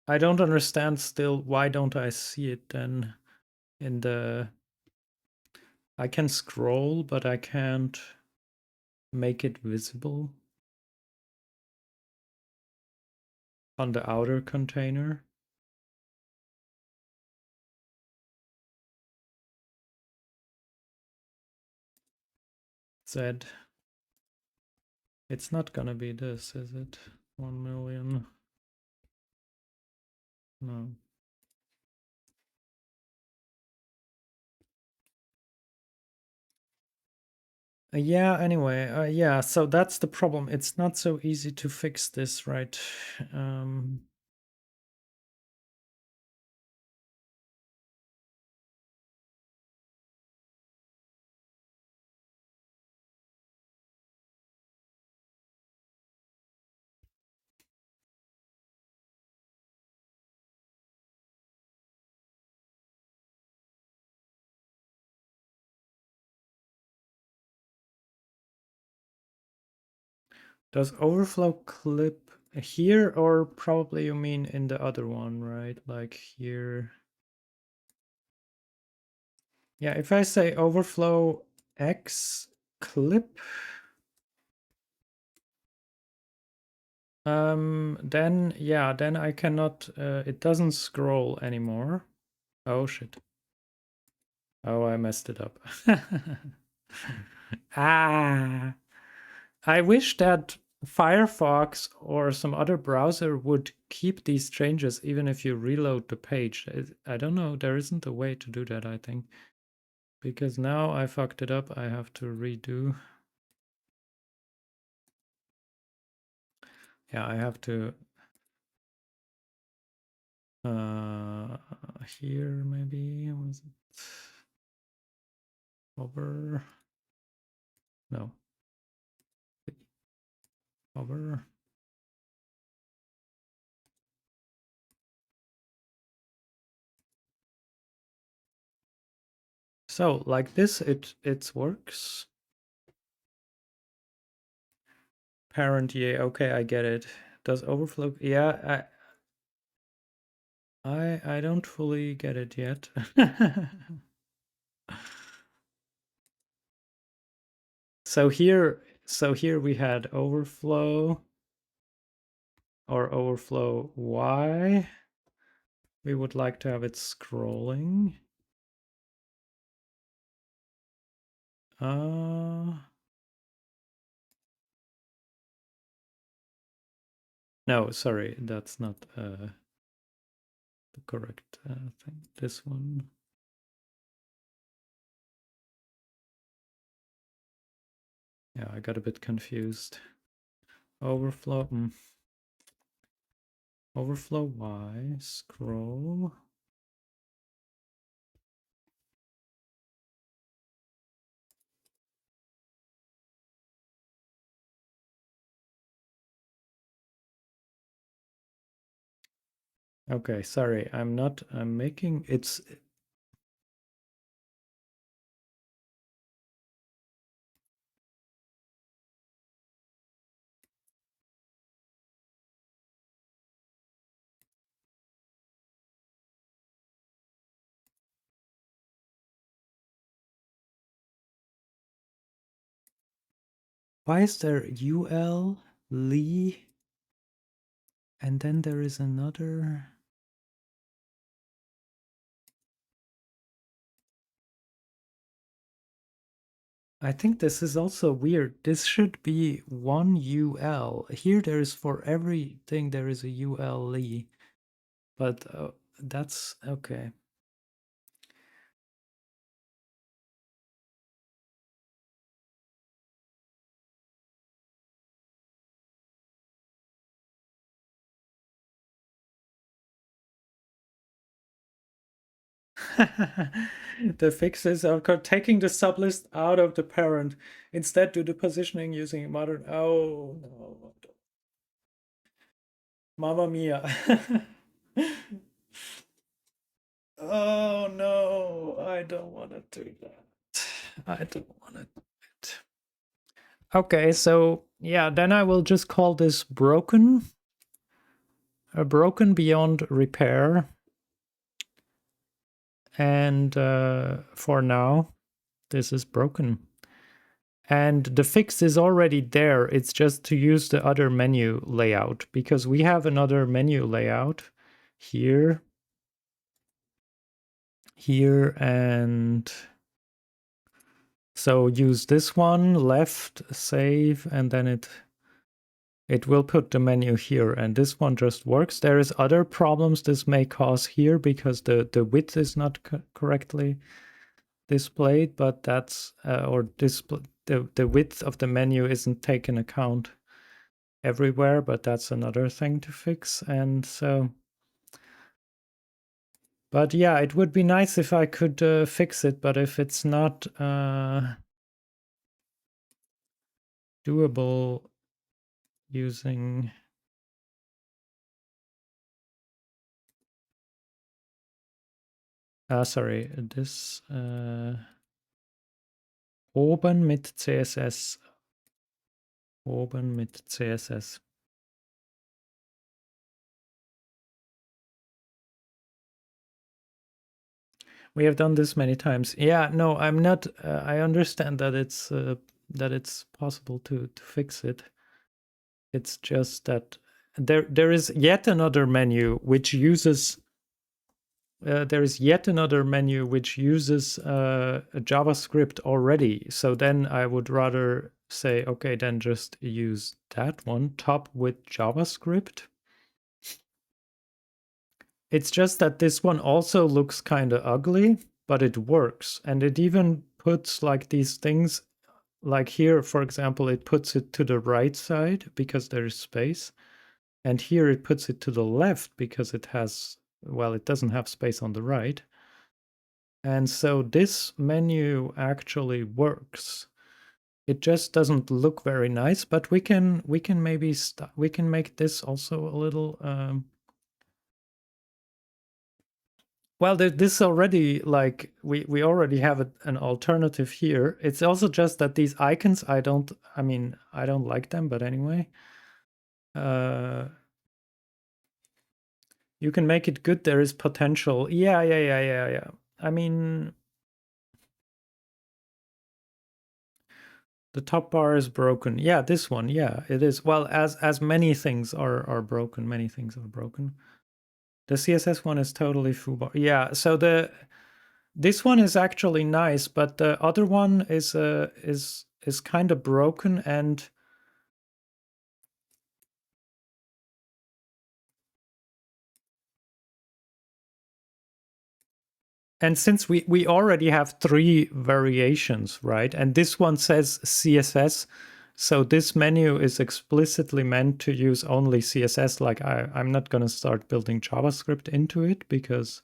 I don't understand still. Why don't I see it then in the? I can scroll, but I can't make it visible on the outer container. Z. It's not gonna be this, is it? 1 million. No. Yeah, anyway, yeah, so that's the problem. It's not so easy to fix this, right? Does overflow clip here, or probably you mean in the other one, right? Like here. Yeah, if I say overflow X clip, then yeah, then I cannot, it doesn't scroll anymore. Oh shit. Oh, I messed it up. Ah, I wish that Firefox or some other browser would keep these changes even if you reload the page. I don't know, there isn't a way to do that, I think. Because now I fucked it up, I have to redo. Yeah, I have to here maybe was it over? No. Over. So like this it works. Parent, yeah, okay, I get it. Does overflow, yeah, I don't fully get it yet. So here we had overflow or overflow Y. We would like to have it scrolling. No, sorry, that's not the correct thing. This one. Yeah, I got a bit confused. Overflow. Overflow Y. Scroll. Okay, sorry. I'm making it's why is there UL Lee and then there is another. I think this is also weird. This should be one UL. Here there is for everything there is a UL Lee. But that's okay. The fixes are taking the sublist out of the parent. Instead, do the positioning using modern. Oh no. Mamma mia. Oh no, I don't want to do that. I don't want to do it. Okay, so yeah, then I will just call this broken. Broken beyond repair. And for now, this is broken. And the fix is already there. It's just to use the other menu layout, because we have another menu layout here, here, and so use this one, left, save, and then it will put the menu here, and this one just works. There is other problems this may cause here because the width is not correctly displayed, but that's or display the width of the menu isn't taken account everywhere, but that's another thing to fix. And so, but yeah, it would be nice if I could fix it, but if it's not doable using sorry, this oben mit CSS, oben mit CSS. We have done this many times. Yeah, no, I'm not. I understand that it's possible to fix it. It's just that there is yet another menu which uses JavaScript already. So then I would rather say, okay, then just use that one, top with JavaScript. It's just that this one also looks kind of ugly, but it works. And it even puts like these things, like here, for example, it puts it to the right side because there is space. And here it puts it to the left because it has, well, it doesn't have space on the right. And so this menu actually works. It just doesn't look very nice, but we can maybe we can make this also a little well, this already, like, we already have an alternative here. It's also just that these icons, I don't like them, but anyway. You can make it good. There is potential. Yeah. I mean, the top bar is broken. Yeah, this one. Yeah, it is. Well, as many things are broken. Many things are broken. The CSS one is totally foobar. Yeah. So this one is actually nice, but the other one is kind of broken. And since we already have 3 variations, right? And this one says CSS, so this menu is explicitly meant to use only CSS. Like I'm not going to start building JavaScript into it because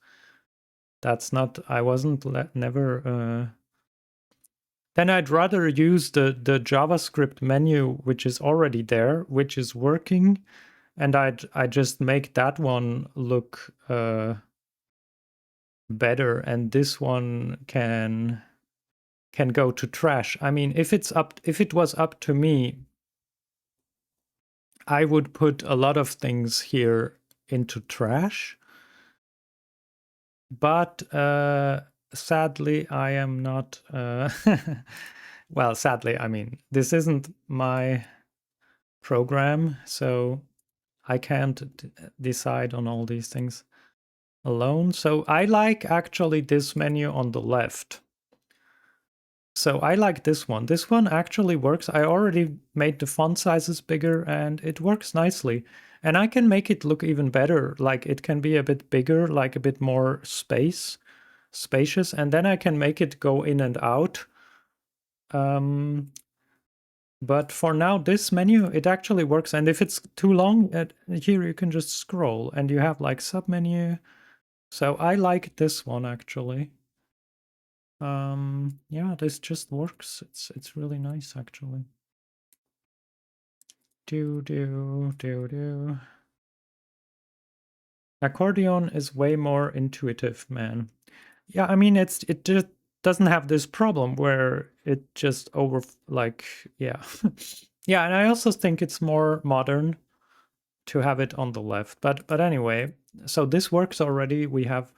that's not, I wasn't never. Then I'd rather use the JavaScript menu, which is already there, which is working, and I just make that one look better, and this one can go to trash. I mean, if it was up to me, I would put a lot of things here into trash. But sadly, I am not. Well, sadly, I mean, this isn't my program, so I can't decide on all these things alone. So I like actually this menu on the left. So I like this one. This one actually works. I already made the font sizes bigger and it works nicely. And I can make it look even better. Like it can be a bit bigger, like a bit more spacious. And then I can make it go in and out. But for now, this menu, it actually works. And if it's too long, here you can just scroll and you have like submenu. So I like this one actually. Yeah, this just works. It's really nice actually. Do. Accordion is way more intuitive, man. Yeah, I mean it just doesn't have this problem where it just yeah. Yeah, and I also think it's more modern to have it on the left. But anyway, so this works already. We have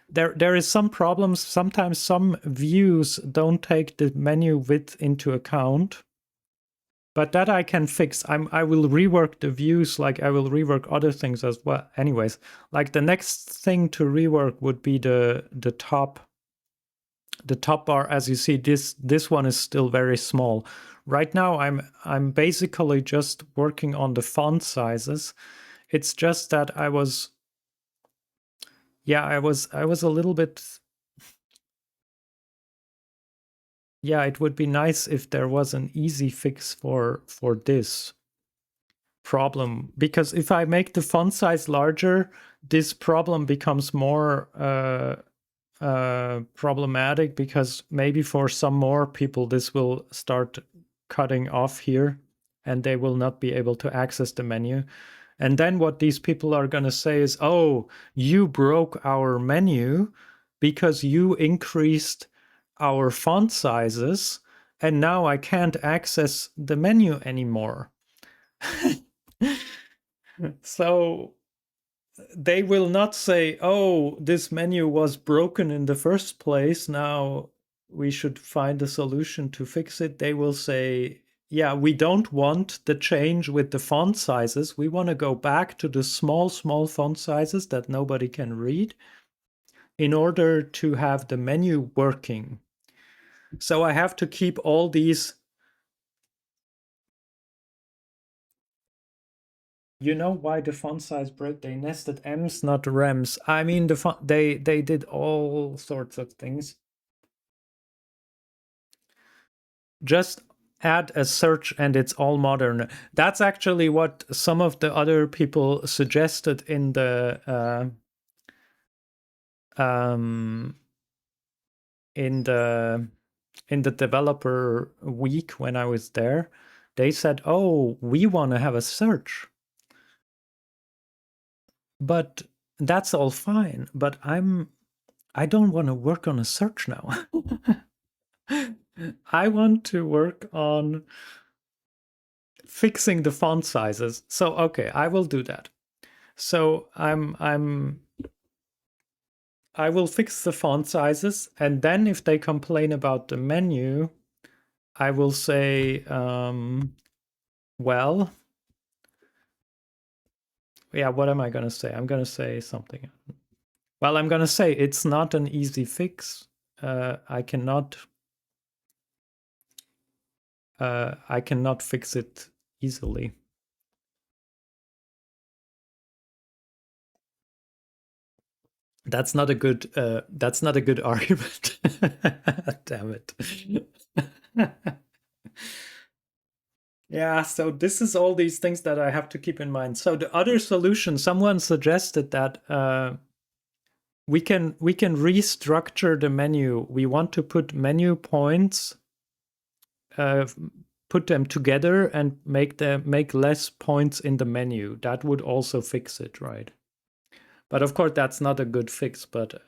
there is some problems. Sometimes some views don't take the menu width into account. But that I can fix. I will rework the views like I will rework other things as well. Anyways, like the next thing to rework would be the top bar. As you see, this one is still very small. Right now I'm basically just working on the font sizes. It's just that I was a little bit. Yeah, it would be nice if there was an easy fix for this problem, because if I make the font size larger, this problem becomes more problematic, because maybe for some more people this will start cutting off here and they will not be able to access the menu. And then what these people are going to say is, oh, you broke our menu because you increased our font sizes and now I can't access the menu anymore. So they will not say, oh, this menu was broken in the first place. Now we should find a solution to fix it. They will say, yeah, we don't want the change with the font sizes. We want to go back to the small font sizes that nobody can read in order to have the menu working. So I have to keep all these. You know why the font size break? They nested M's, not Rems. I mean, the font, they did all sorts of things. Just add a search and it's all modern. That's actually what some of the other people suggested in the um, in the in the developer week when I was there. They said, "Oh, we want to have a search." But that's all fine, but I don't want to work on a search now. I want to work on fixing the font sizes. So okay, I will do that. So I will fix the font sizes, and then if they complain about the menu, I will say, well, yeah, what am I going to say? I'm going to say something. Well, I'm going to say it's not an easy fix. I cannot fix it easily. That's not a good argument. Damn it. Yeah, so this is all these things that I have to keep in mind. So the other solution, someone suggested that we can restructure the menu. We want to put menu points, put them together and make less points in the menu. That would also fix it, right? But of course, that's not a good fix. But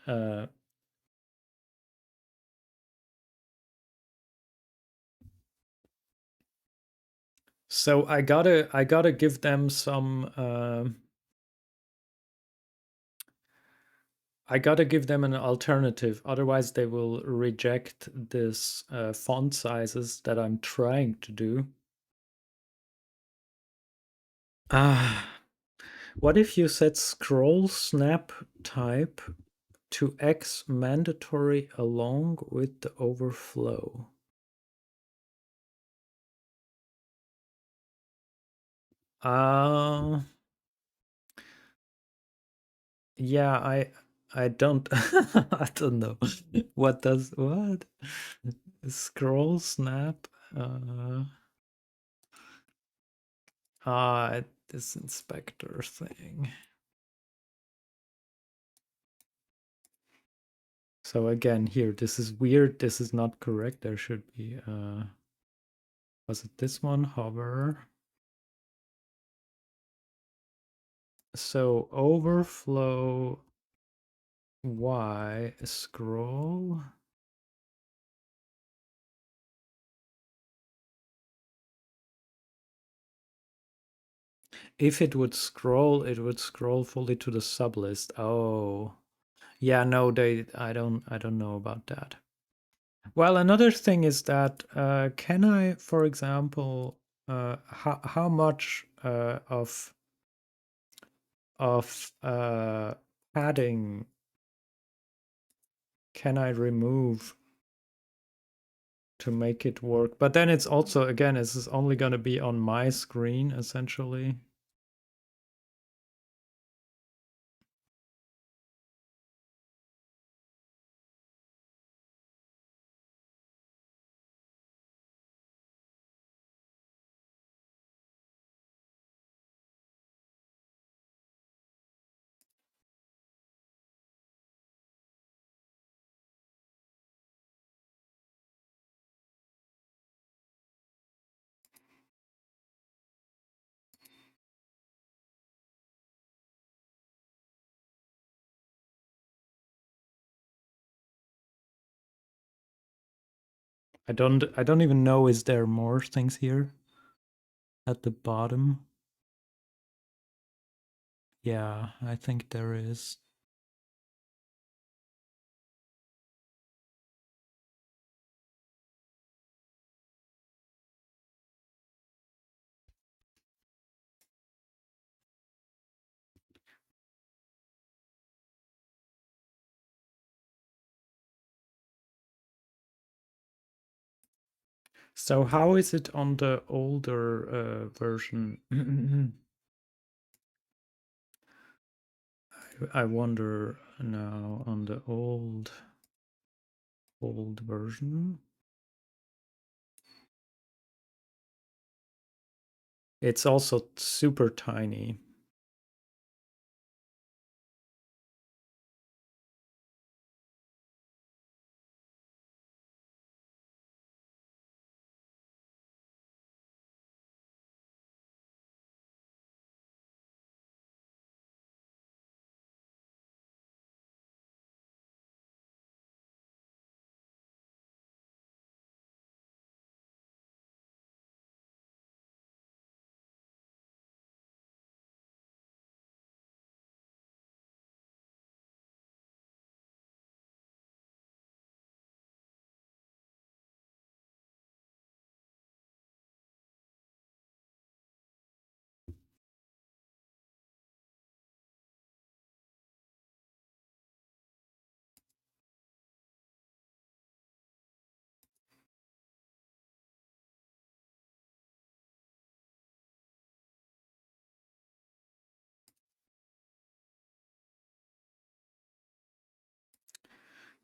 so I gotta give them some. I gotta give them an alternative, otherwise they will reject this font sizes that I'm trying to do. Ah, what if you set scroll snap type to X mandatory along with the overflow? Uh, yeah, I don't I don't know. What? Scroll snap this inspector thing. So again, here, this is weird. This is not correct. There should be, was it this one? Hover. So overflow Y, scroll. If it would scroll fully to the sublist. Oh. Yeah, no, I don't know about that. Well, another thing is that can I, for example, how much of padding can I remove to make it work? But then it's also, again, this is only going to be on my screen essentially. I don't even know, is there more things here at the bottom? Yeah, I think there is. So how is it on the older version? I wonder now on the old version. It's also super tiny.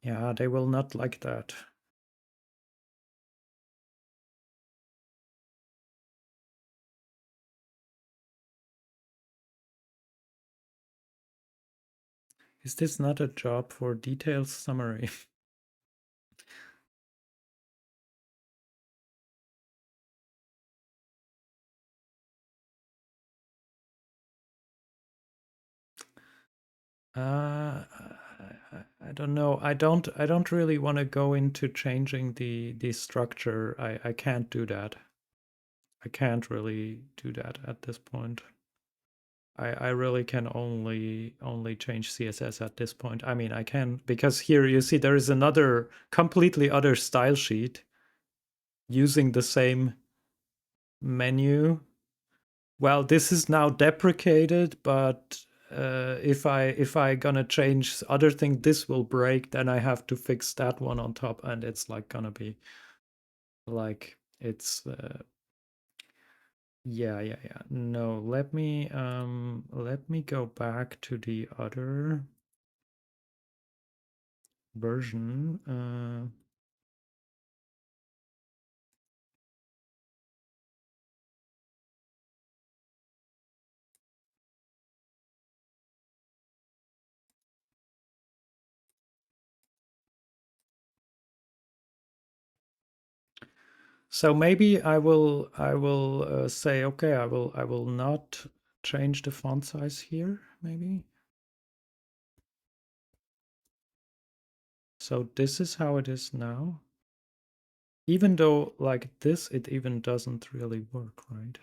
Yeah, they will not like that. Is this not a job for details summary? I don't know. I don't really want to go into changing the structure. I can't do that. I can't really do that at this point. I really can only change CSS at this point. I mean, I can, because here you see there is another completely other style sheet using the same menu. Well, this is now deprecated, but if I gonna change other thing, this will break. Then I have to fix that one on top, and it's like gonna be like it's yeah. No, let me go back to the other version. So maybe I will say, okay, I will not change the font size here, maybe. So this is how it is now. Even though like this, it even doesn't really work, right?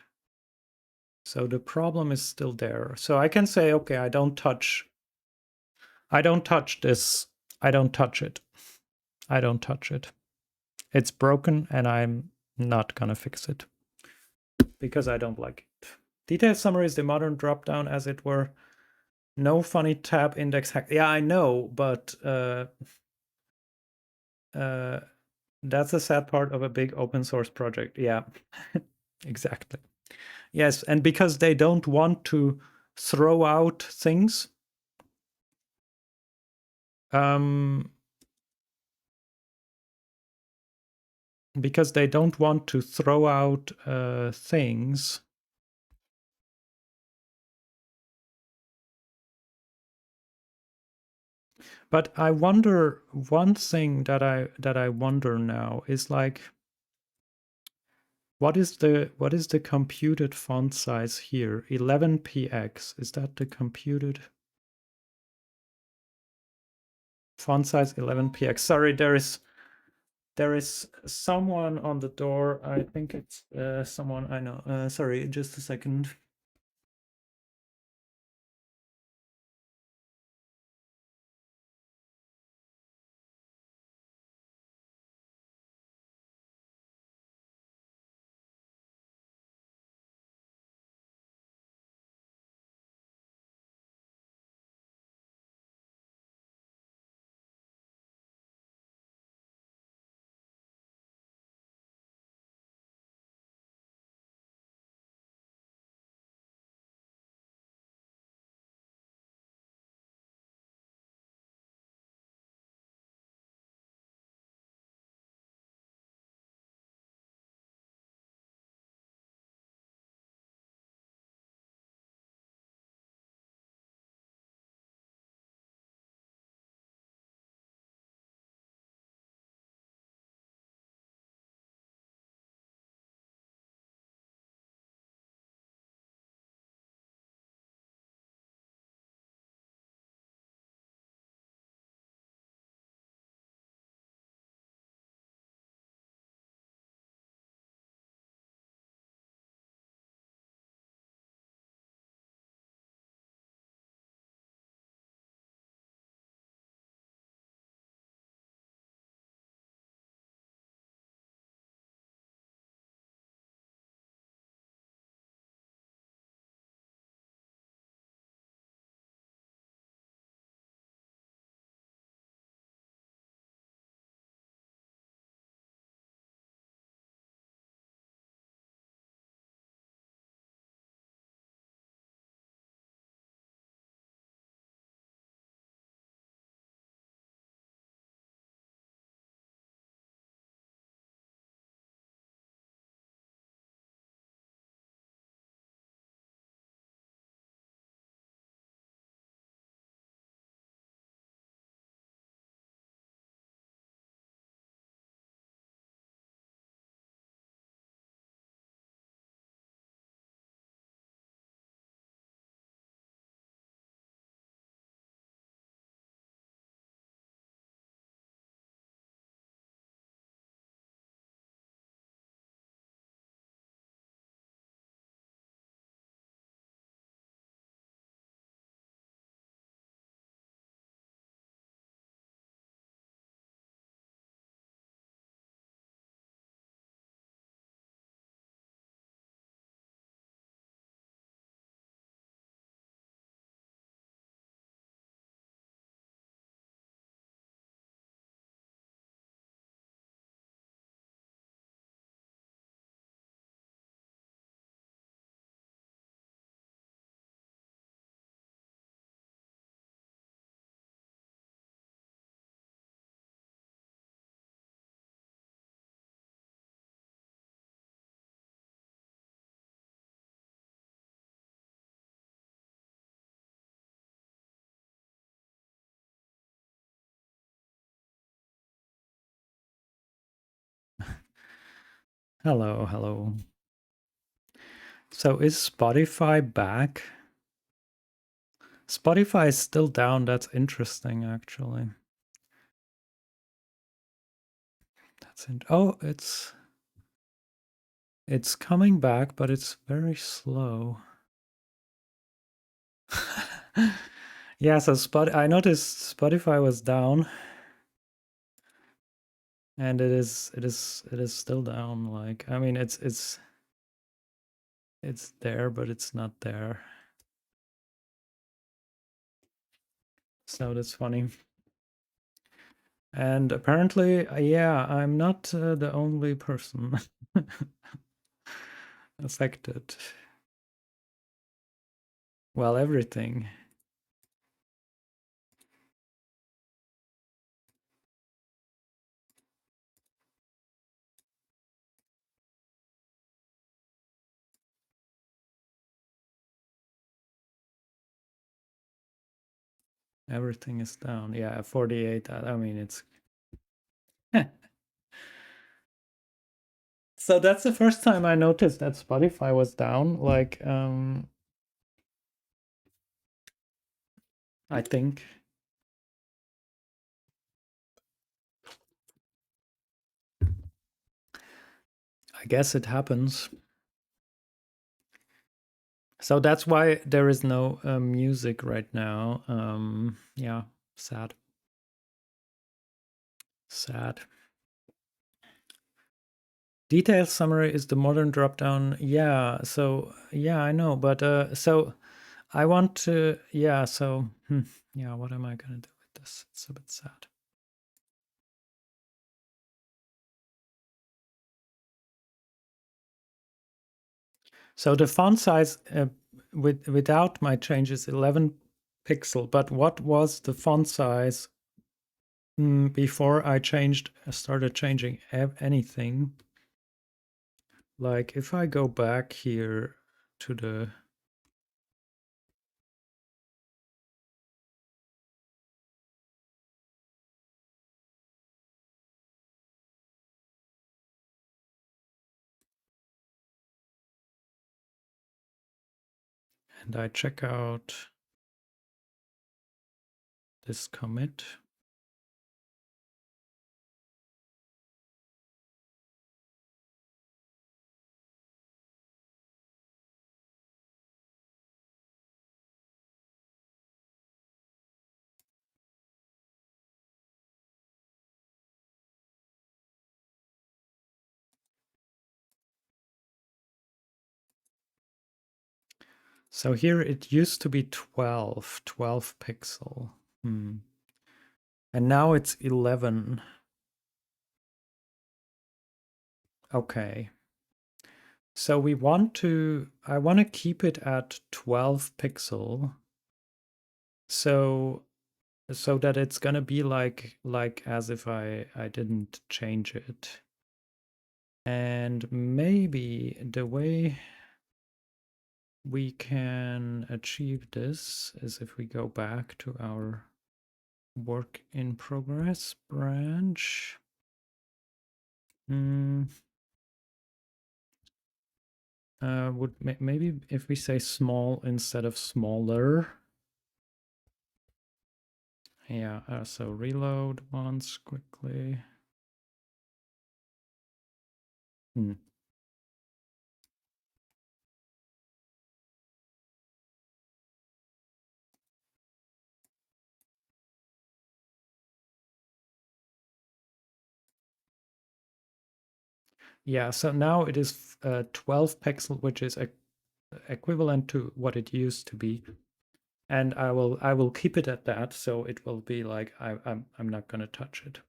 So the problem is still there. So I can say, okay, I don't touch this. I don't touch it. I don't touch it. It's broken and I'm not gonna fix it because I don't like it. Detail summary is the modern dropdown, as it were. No funny tab index hack. Yeah, I know, but that's a sad part of a big open source project. Yeah, exactly. Yes, and because they don't want to throw out things, because they don't want to throw out things. But I wonder, one thing that I wonder now is like, what is the computed font size here? 11px. Is that the computed font size? 11px. Sorry, there is someone on the door. I think it's someone I know. Sorry, just a second. Hello, hello. So is Spotify back? Spotify is still down. That's interesting, actually. Oh, it's coming back, but it's very slow. Yeah, so I noticed Spotify was down, and it is still down. Like, I mean, it's there, but it's not there. So that's funny. And apparently, yeah, I'm not the only person affected. Well, everything. Everything is down. Yeah, 48. I mean, it's. So that's the first time I noticed that Spotify was down. Like, I think. I guess it happens. So that's why there is no music right now. Yeah, sad. Sad. Detailed summary is the modern dropdown. Yeah, so yeah, I know, but so I want to, yeah, so yeah, what am I gonna do with this? It's a bit sad. So the font size without my change is 11 pixel, but what was the font size before I started changing anything? Like if I go back here to the and I check out this commit. So here it used to be 12 pixel. Hmm. And now it's 11. Okay. So I want to keep it at 12 pixel. So that it's gonna be like as if I didn't change it. And maybe the way we can achieve this is if we go back to our work in progress branch. Would maybe if we say small instead of smaller. Yeah, so reload once quickly. Hmm. Yeah, so now it is 12 pixel, which is equivalent to what it used to be. And I will keep it at that, so it will be like I'm not gonna touch it.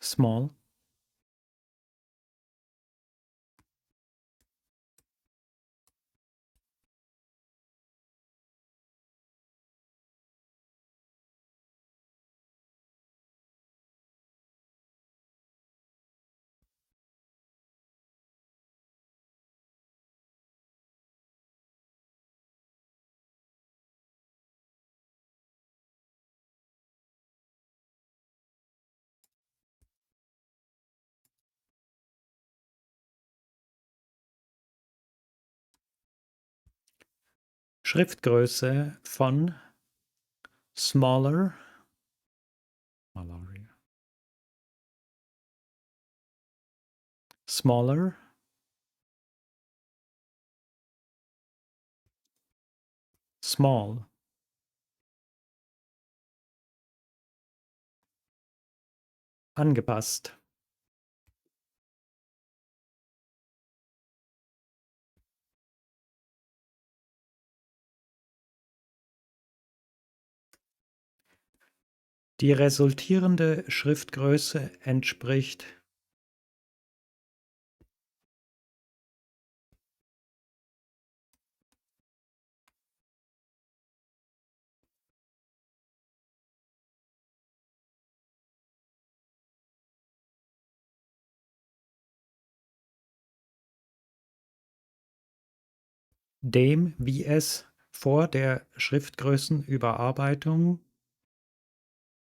Small. Schriftgröße von smaller, smaller, small. Angepasst. Die resultierende Schriftgröße entspricht dem, wie es vor der Schriftgrößenüberarbeitung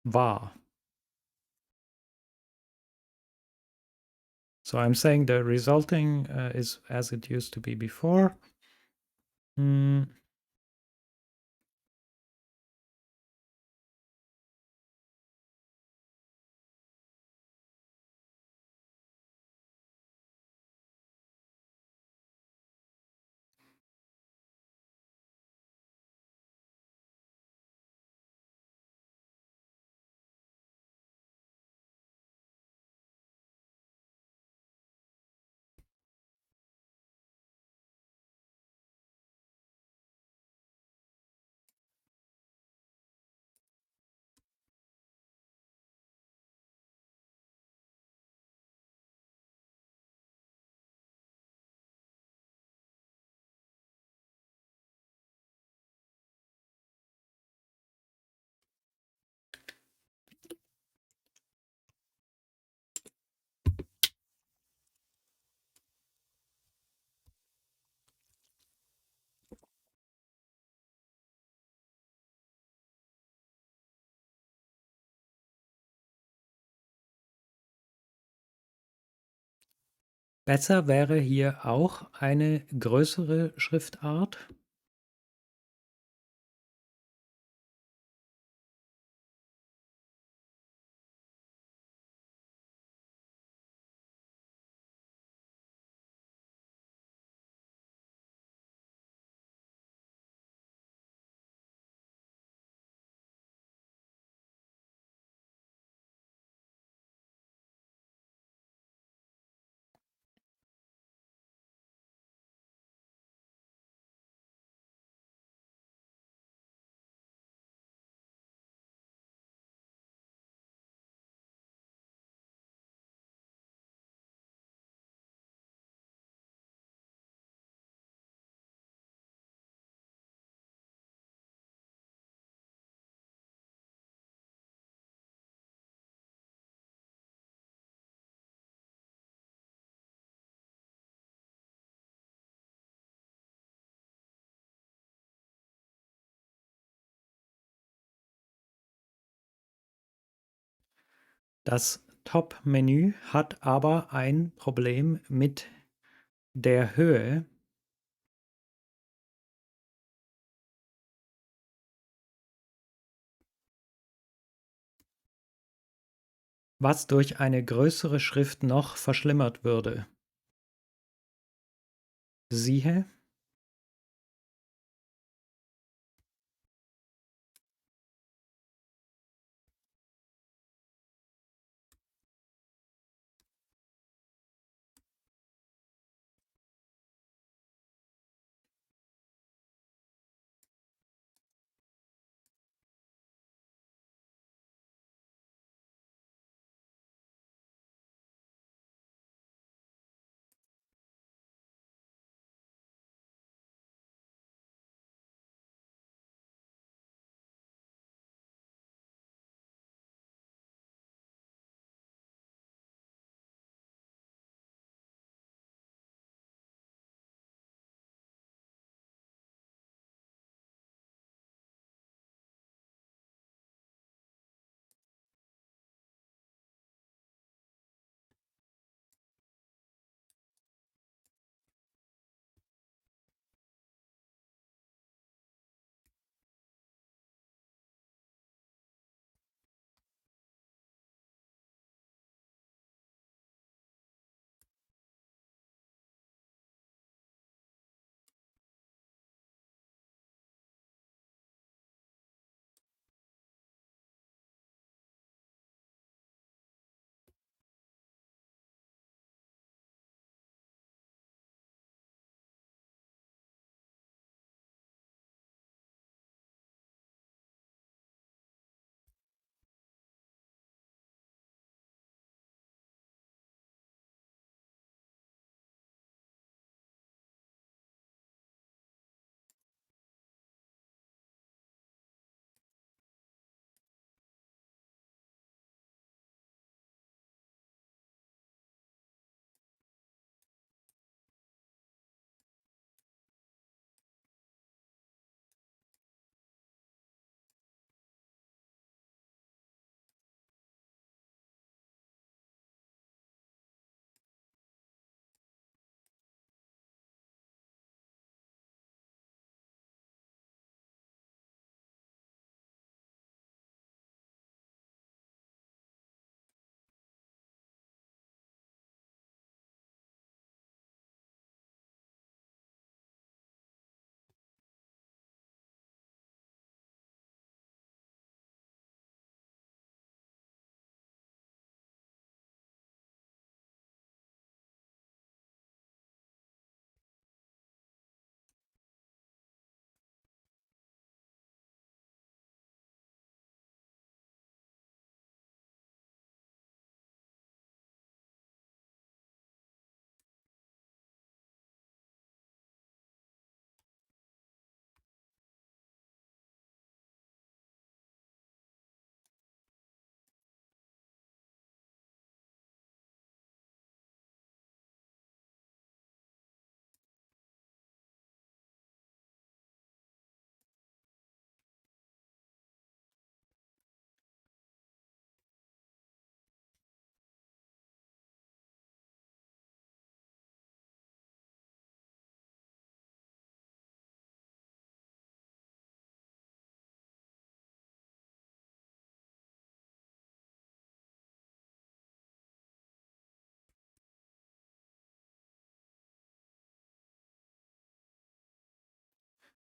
war. So I'm saying the resulting is as it used to be before. Besser wäre hier auch eine größere Schriftart. Das Top-Menü hat aber ein Problem mit der Höhe. Was durch eine größere Schrift noch verschlimmert würde. Siehe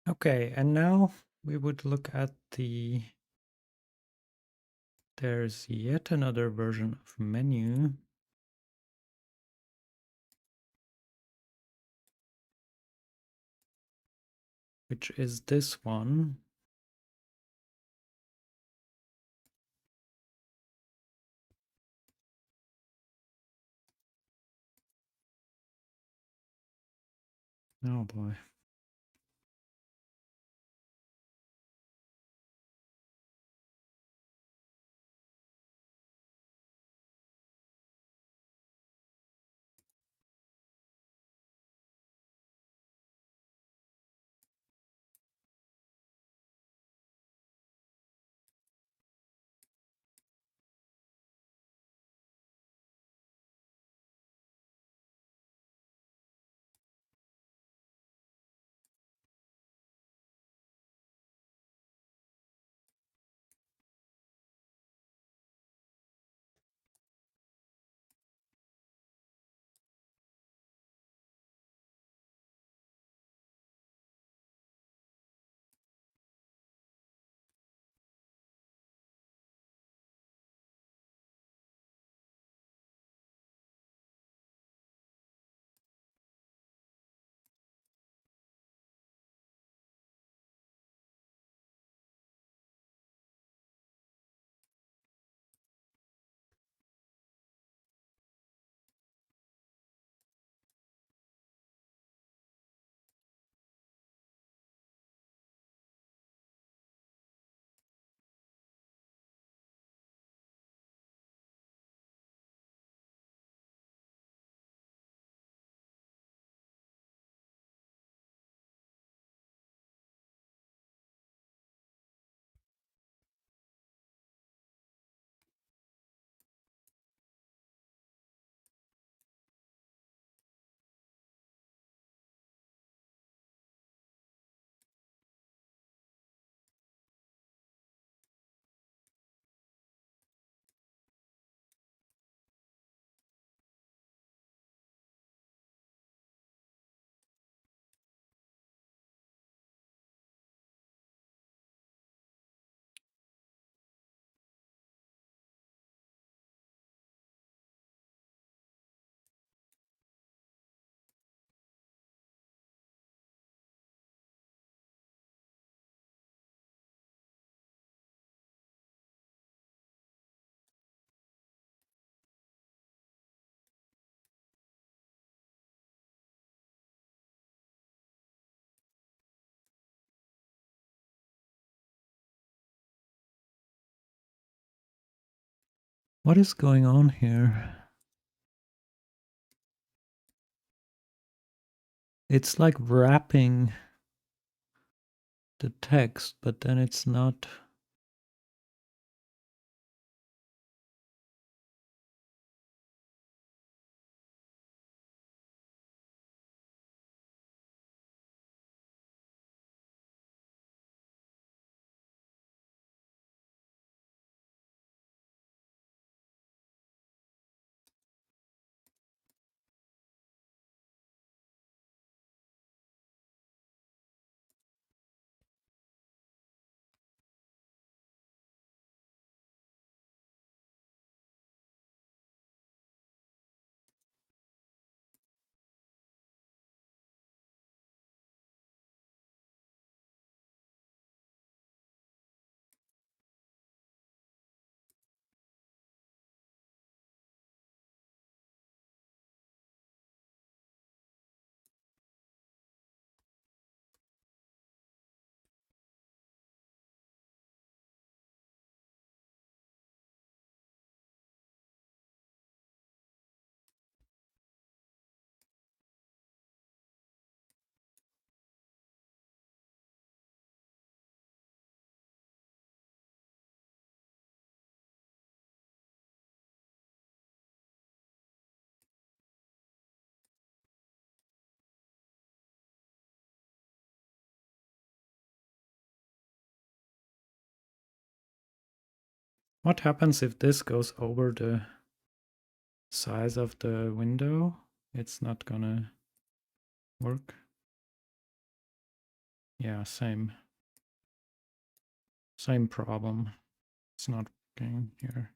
Okay, and now we would look at the, there's yet another version of menu. Which is this one. Oh boy. What is going on here? It's like wrapping the text, but then it's not. What happens if this goes over the size of the window? It's not gonna work. Yeah, same problem. It's not working here.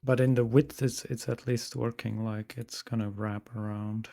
But in the width, it's at least working, like it's gonna wrap around.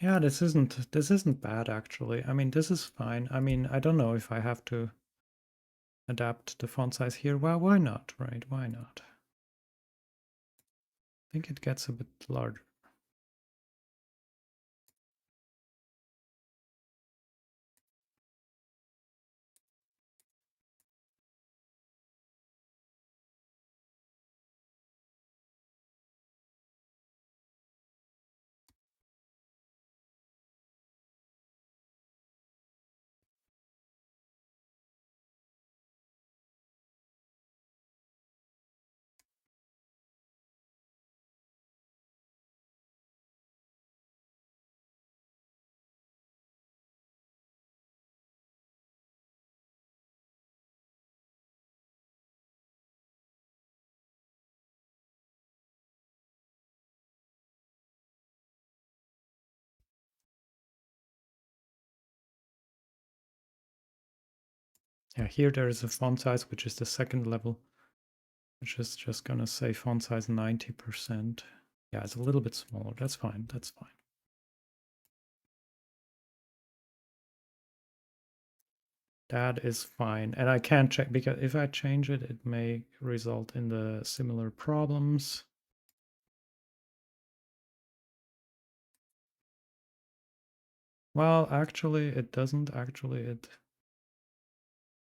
Yeah, this isn't bad actually. I mean, this is fine. I mean, I don't know if I have to adapt the font size here. Well, why not, right? Why not? I think it gets a bit larger. Yeah, here there is a font size, which is the second level, which is just gonna say font size 90%. Yeah, it's a little bit smaller. That's fine. That's fine. That is fine. And I can't check because if I change it, it may result in the similar problems. Well, actually, it doesn't. Actually,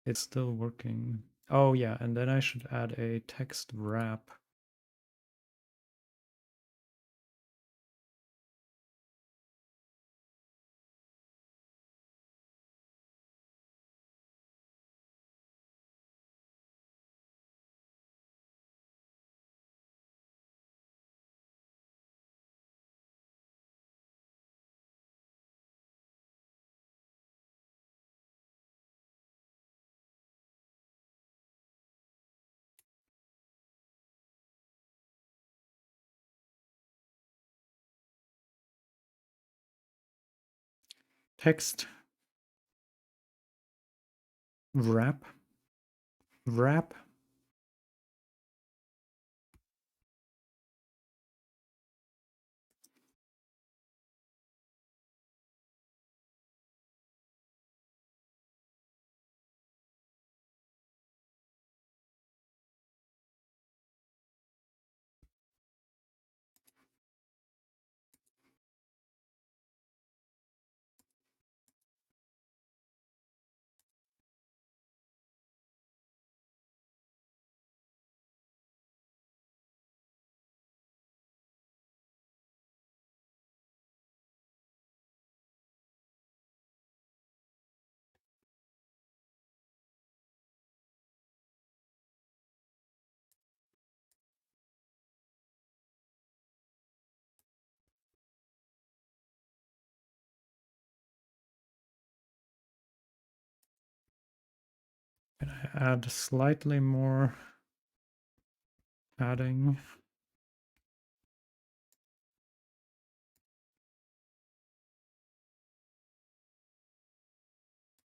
it's still working. Oh, yeah. And then I should add a text wrap. Text wrap. Wrap. Can I add slightly more padding?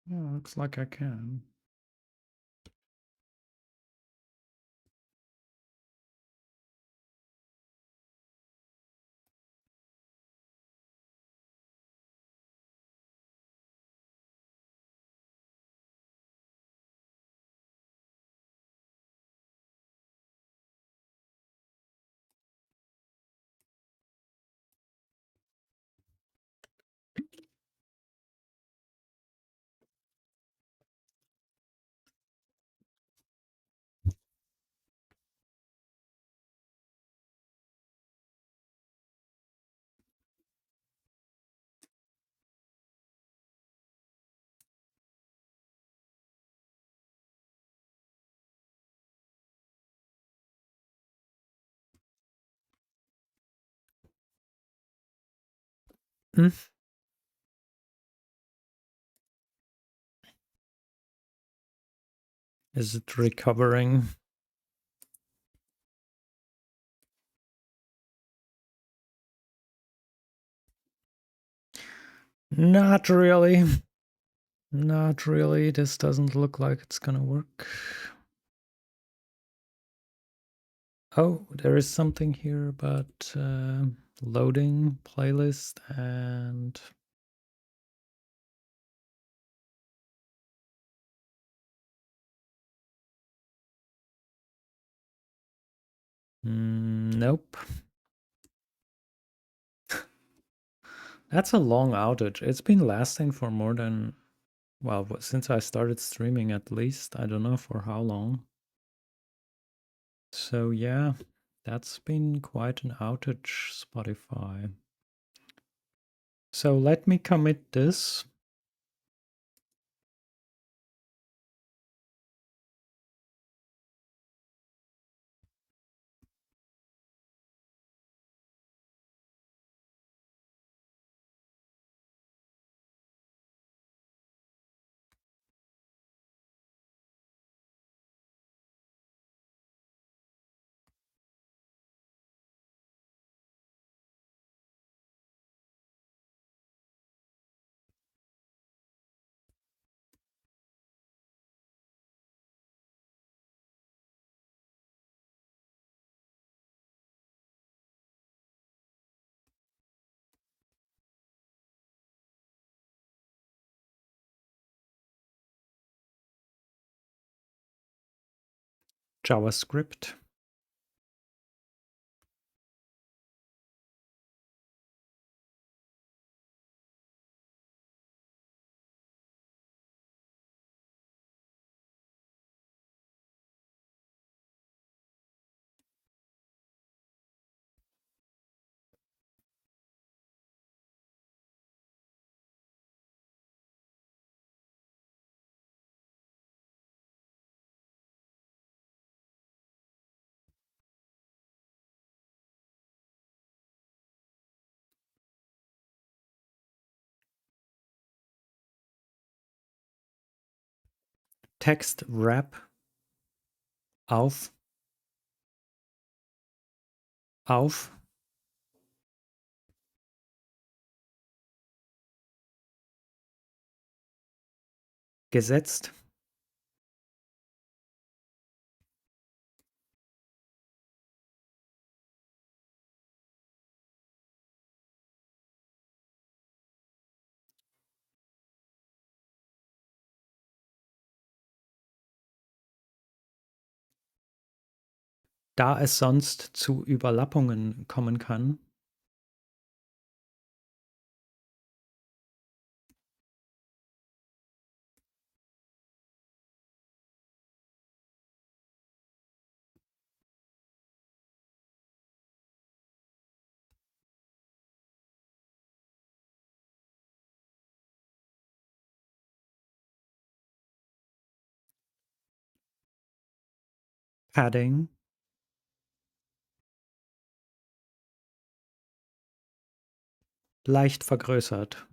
Yeah, looks like I can. Mm. Is it recovering? Not really. Not really. This doesn't look like it's gonna work. Oh, there is something here about loading playlist and nope. That's a long outage. It's been lasting for more than, well, since I started streaming at least. I don't know for how long. So yeah, that's been quite an outage, Spotify. So let me commit this. JavaScript. Text wrap auf gesetzt. Da es sonst zu Überlappungen kommen kann. Padding. Leicht vergrößert.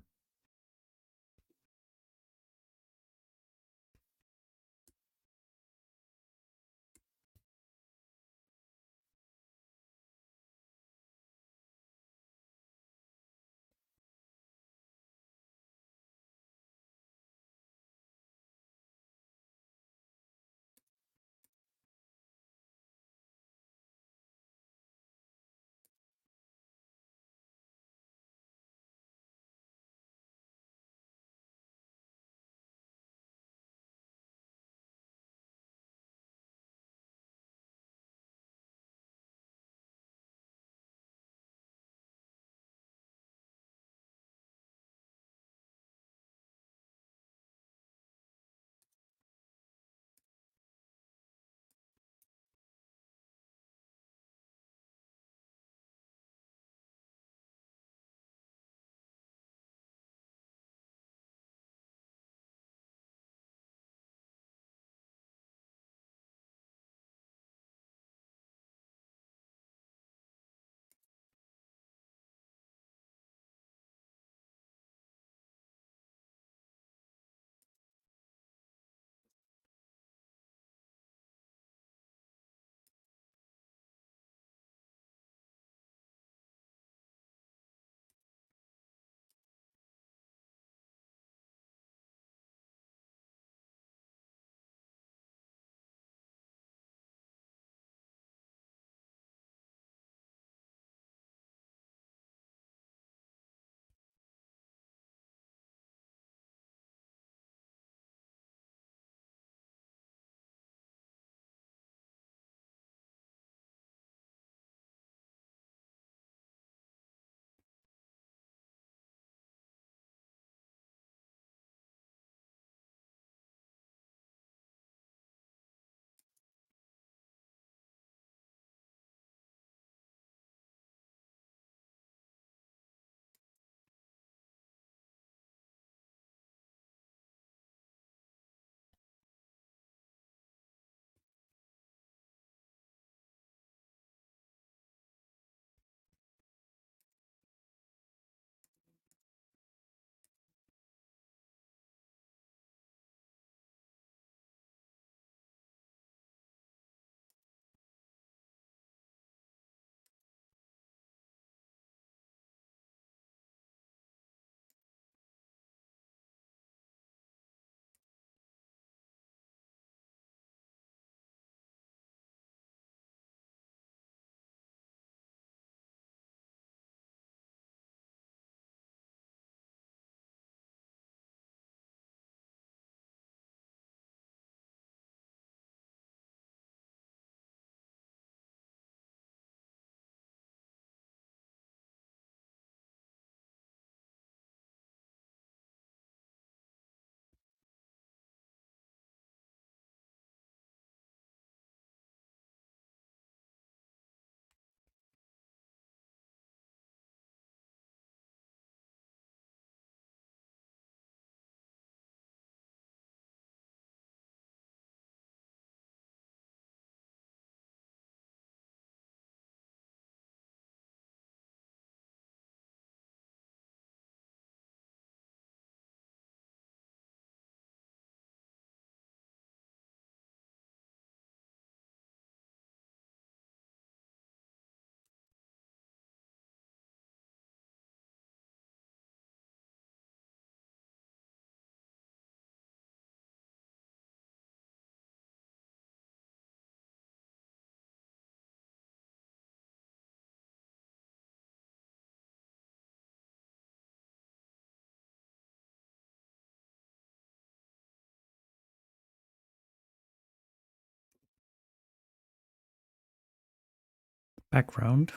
background,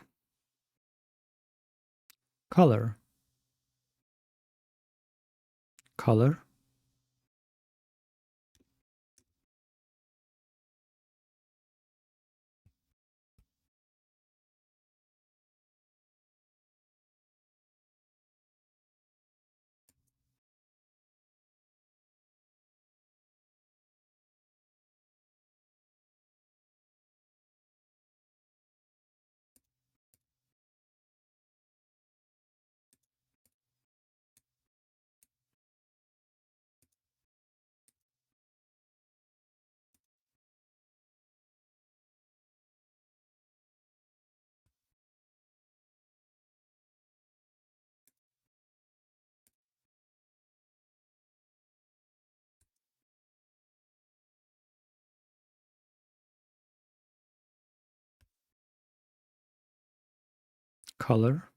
color, color, color,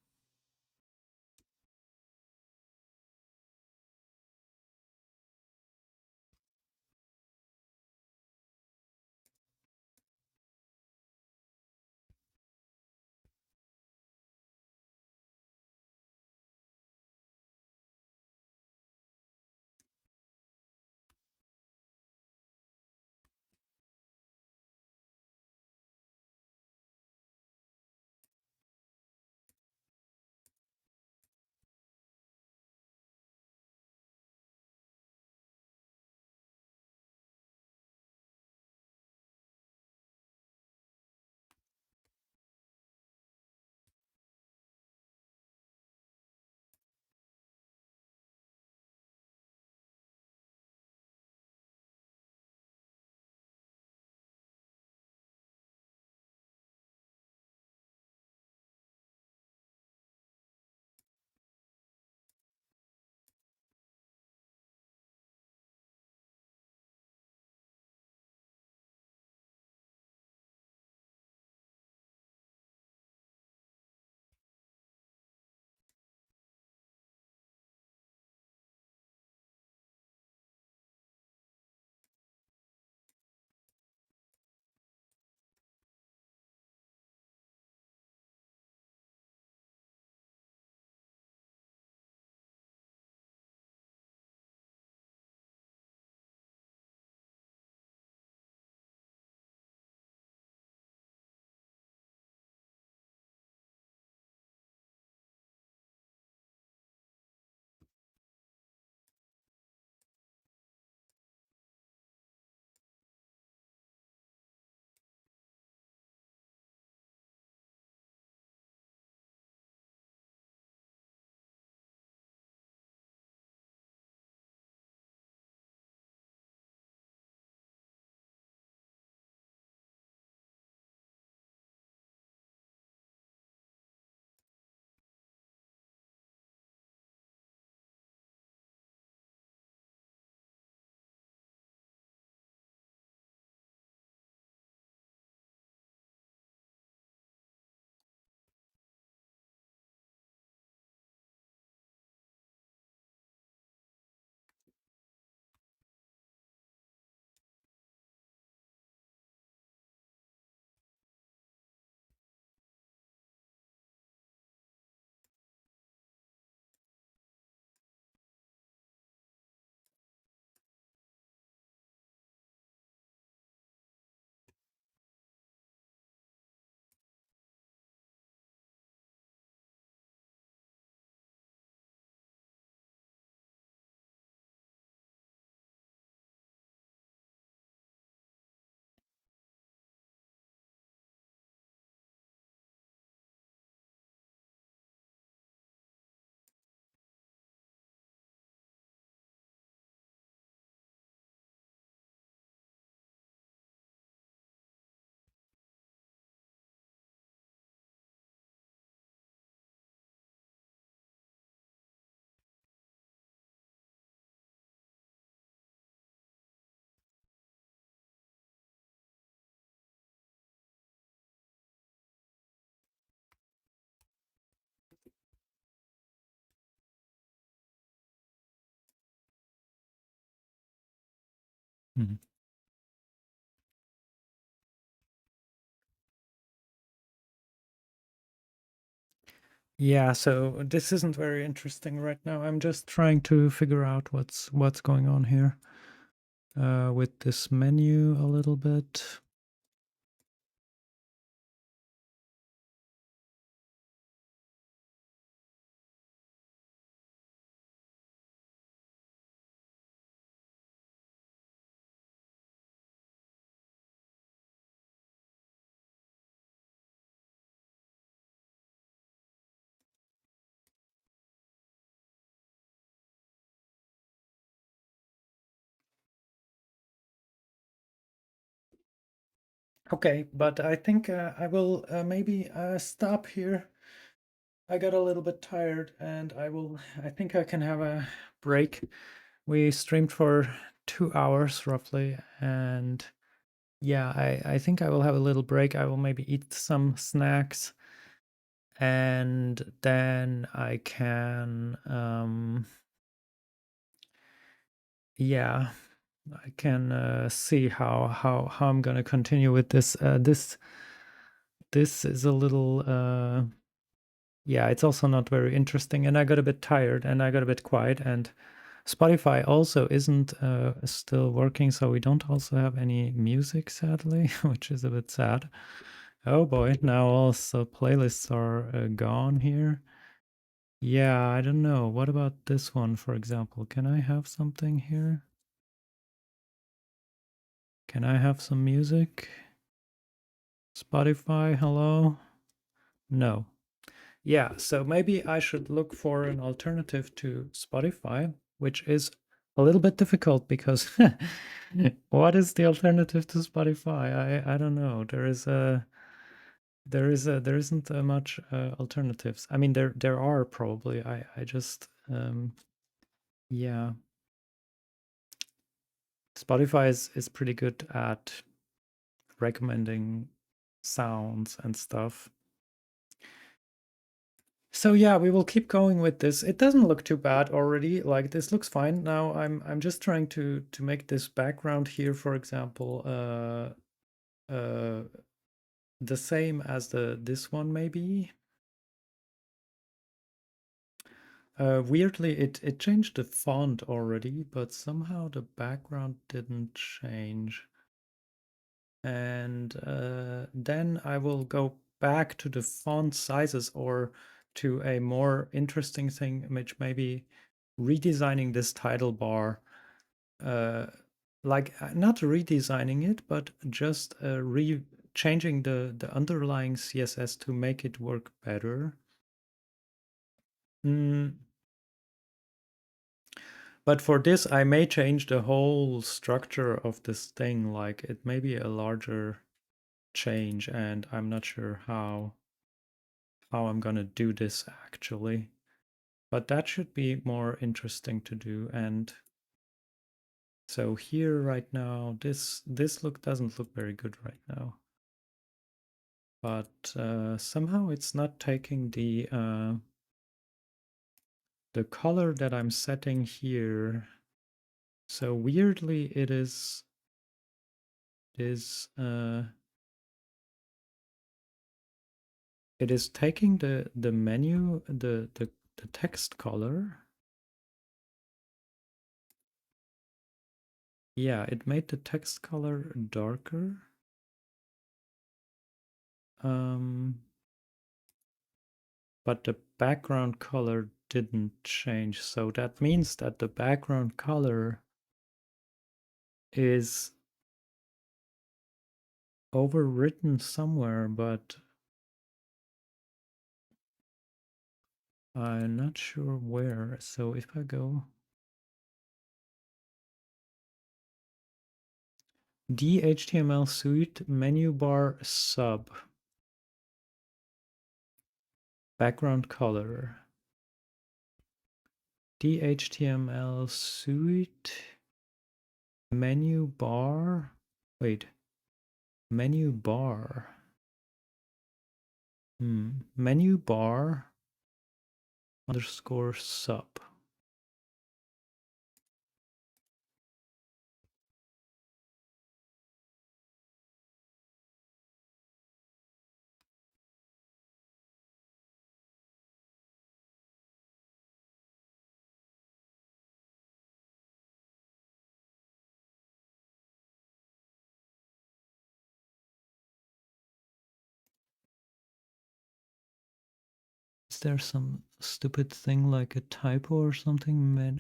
mhm. Yeah, so this isn't very interesting right now. I'm just trying to figure out what's going on here with this menu a little bit. Okay, but I think I will maybe stop here. I got a little bit tired and I think I can have a break. We streamed for 2 hours roughly, and yeah, I think I will have a little break. I will maybe eat some snacks, and then I can, yeah, I can see how I'm gonna continue with this. This is a little, yeah, it's also not very interesting, and I got a bit tired, and I got a bit quiet, and Spotify also isn't still working, so we don't also have any music, sadly, which is a bit sad. Oh boy, now also playlists are gone here. Yeah, I don't know. What about this one, for example? Can I have something here? Can I have some music? Spotify, hello? No. Yeah, so maybe I should look for an alternative to Spotify, which is a little bit difficult because what is the alternative to Spotify? I don't know. There isn't much alternatives. I mean, there are probably. I just yeah. Spotify is pretty good at recommending sounds and stuff. So yeah, we will keep going with this. It doesn't look too bad already. Like this looks fine. Now I'm just trying to make this background here, for example, the same as this one maybe. Weirdly, it changed the font already, but somehow the background didn't change. And then I will go back to the font sizes or to a more interesting thing, which maybe redesigning this title bar. Uh, like not redesigning it, but just changing the underlying CSS to make it work better. Mm, but for this, I may change the whole structure of this thing. Like it may be a larger change, and I'm not sure how I'm gonna do this actually. But that should be more interesting to do. And so here right now, this look doesn't look very good right now. But somehow it's not taking the color that I'm setting here. So weirdly, is it is taking the menu the text color. Yeah, it made the text color darker. But the background color didn't change. So that means that the background color is overwritten somewhere, but I'm not sure where. So if I go DHTML suite menu bar sub background color DHTML suite menu bar. Wait, menu bar. Menu bar underscore sub. there some stupid thing like a typo or something?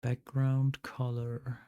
Background color.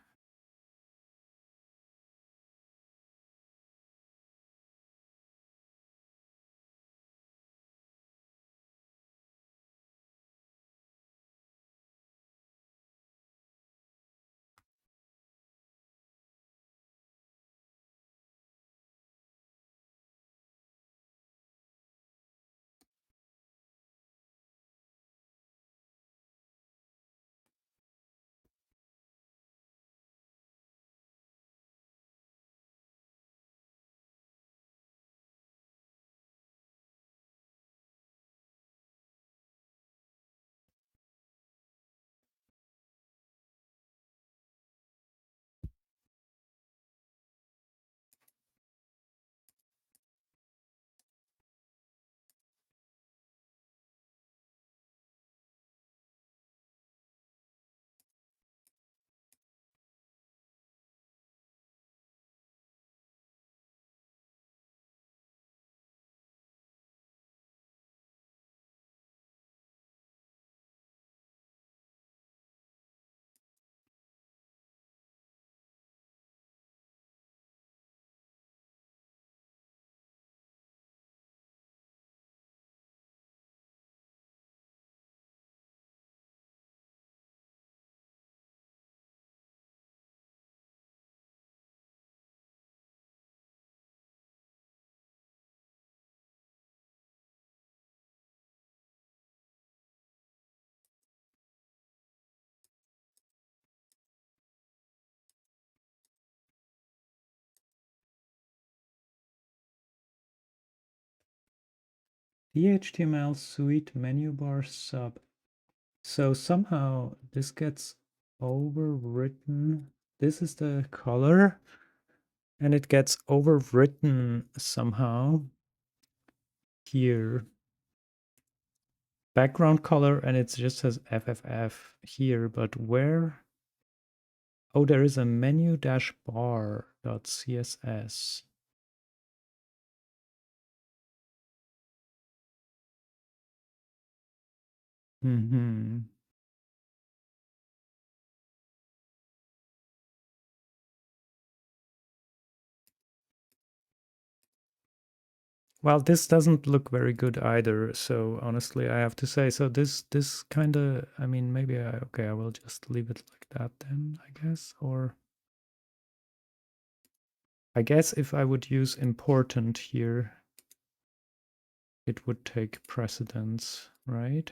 The HTML suite menu bar sub. So somehow this gets overwritten. This is the color, and it gets overwritten somehow here. Background color, and it just says FFF here, but where? Oh, there is a menu dash bar dot CSS. Mm-hmm. Well, this doesn't look very good either. So honestly, I have to say, so this kind of, I mean, maybe okay, I will just leave it like that then, I guess. Or I guess if I would use important here, it would take precedence, right?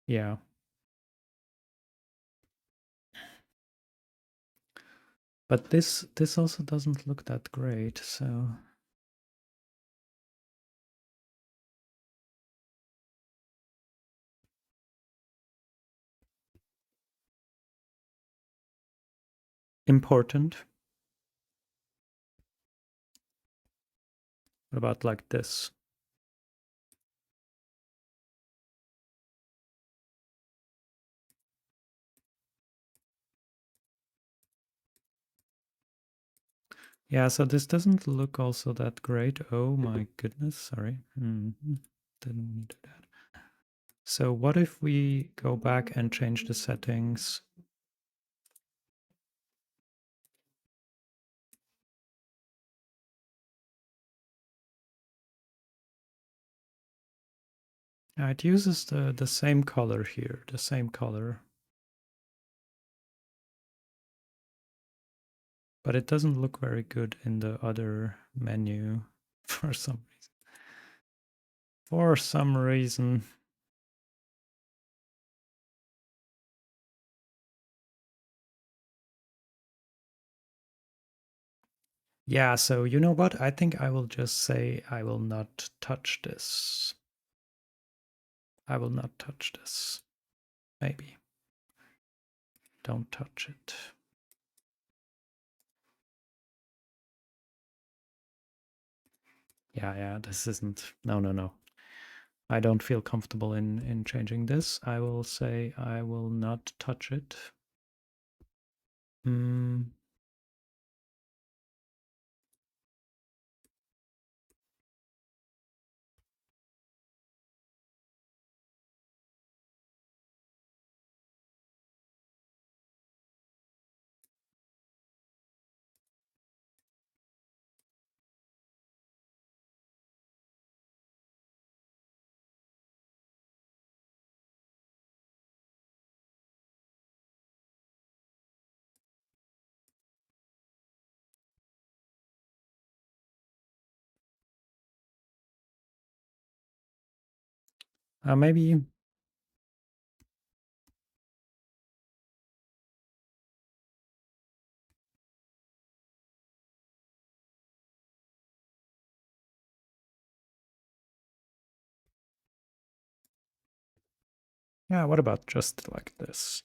Yeah. But this also doesn't look that great, so important. What about like this? Yeah, so this doesn't look also that great. Oh my goodness, sorry. Didn't want to do that. So what if we go back and change the settings? It uses the same color here, the same color. But it doesn't look very good in the other menu for some reason. For some reason. Yeah, so you know what? I think I will just say I will not touch this. I will not touch this. Maybe. Don't touch it. Yeah, this isn't, no. I don't feel comfortable in changing this. I will say I will not touch it. Mm. Maybe. Yeah, what about just like this?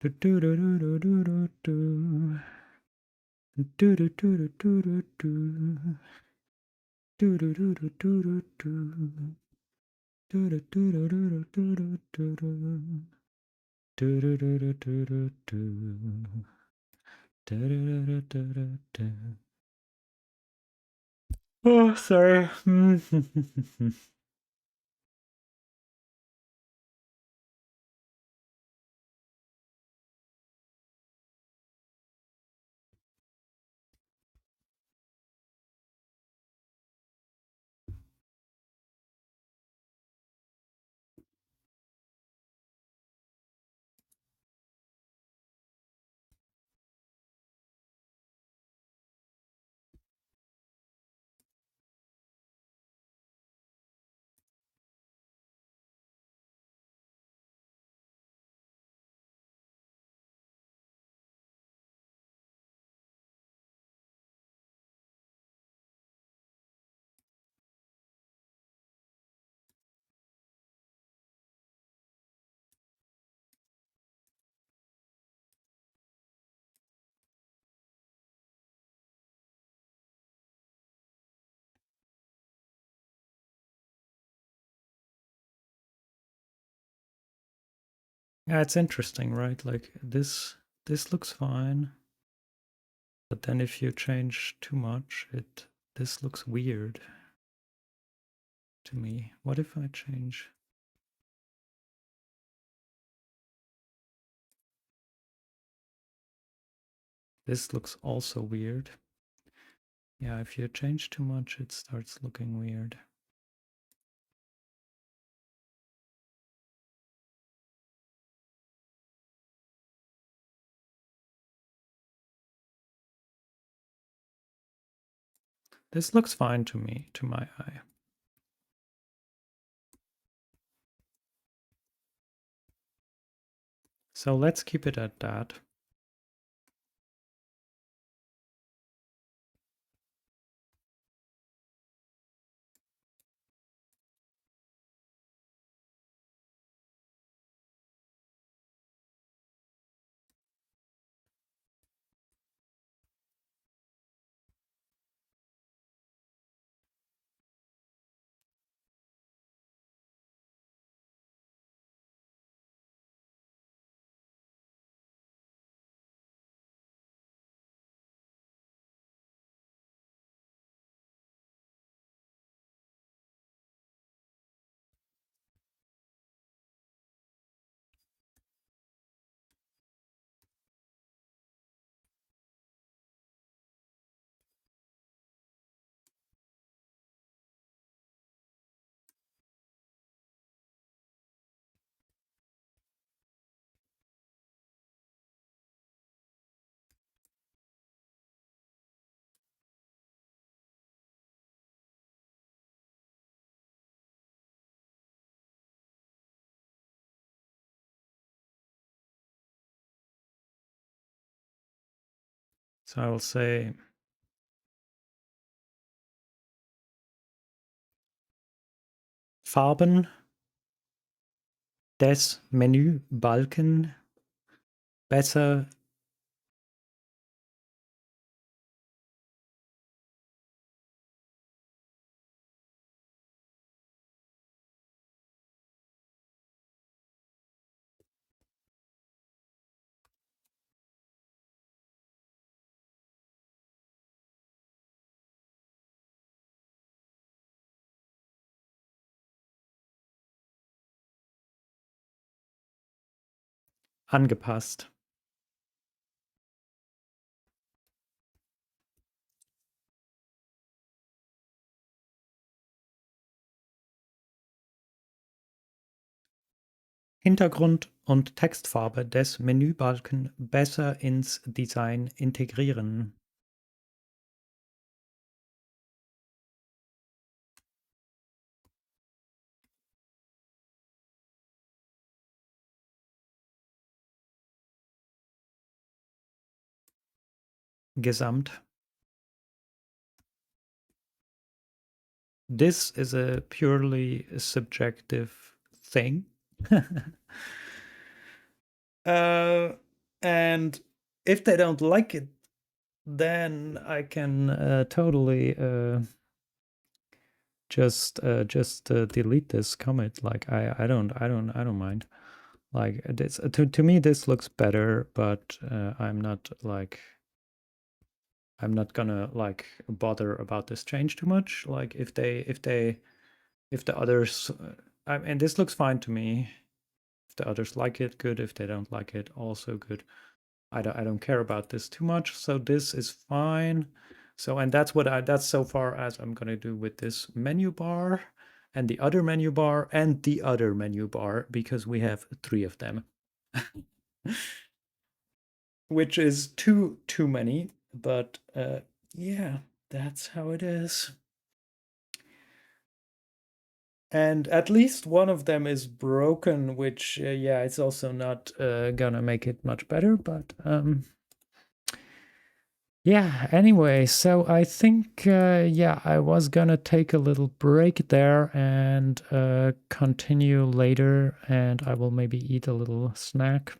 Do do do do do do do do. Do do do do do do do. Do do do do do do do. Do do do do do do do do do. Do do do do do do do. Do do do do do do. Oh, sorry. Yeah, it's interesting, right? Like this looks fine, but then if you change too much, this looks weird to me. What if I change? This looks also weird. Yeah, if you change too much, it starts looking weird. This looks fine to me, to my eye. So let's keep it at that. So I will say Farben des Menübalken besser angepasst. Hintergrund und Textfarbe des Menübalken besser ins Design integrieren. Gesamt. This is a purely subjective thing. And if they don't like it, then I can totally just delete this comment. Like I don't mind. Like this to me this looks better, but I'm not like I'm not gonna like bother about this change too much. Like if the others, I mean, this looks fine to me. If the others like it, good. If they don't like it, also good. I don't care about this too much. So this is fine. So and that's so far as I'm gonna do with this menu bar and the other menu bar and the other menu bar because we have 3 of them. Which is too many, but yeah, that's how it is. And at least one of them is broken, which yeah, it's also not gonna make it much better, but yeah, anyway, so I think yeah, I was gonna take a little break there and continue later, and I will maybe eat a little snack.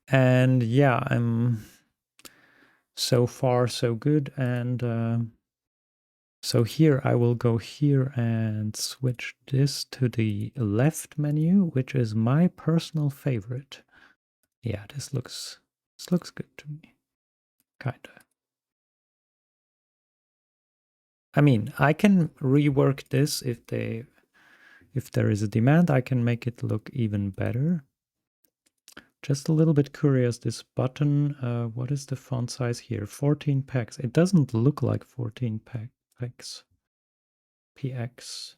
And yeah, I'm so far so good, and so here I will go here and switch this to the left menu, which is my personal favorite. Yeah, this looks good to me. Kinda. I mean, I can rework this if there is a demand, I can make it look even better. Just a little bit curious, this button, what is the font size here? 14 px. It doesn't look like 14 px. px.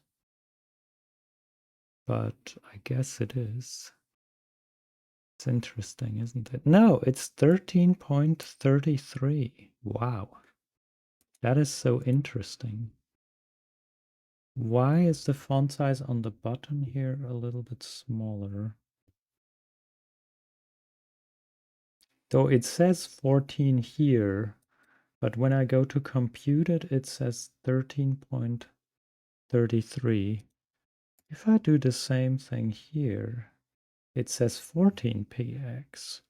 But I guess it is. It's interesting, isn't it? No, it's 13.33. Wow. That is so interesting. Why is the font size on the button here a little bit smaller? Though it says 14 here, but when I go to compute it, it says 13.33. If I do the same thing here, it says 14px.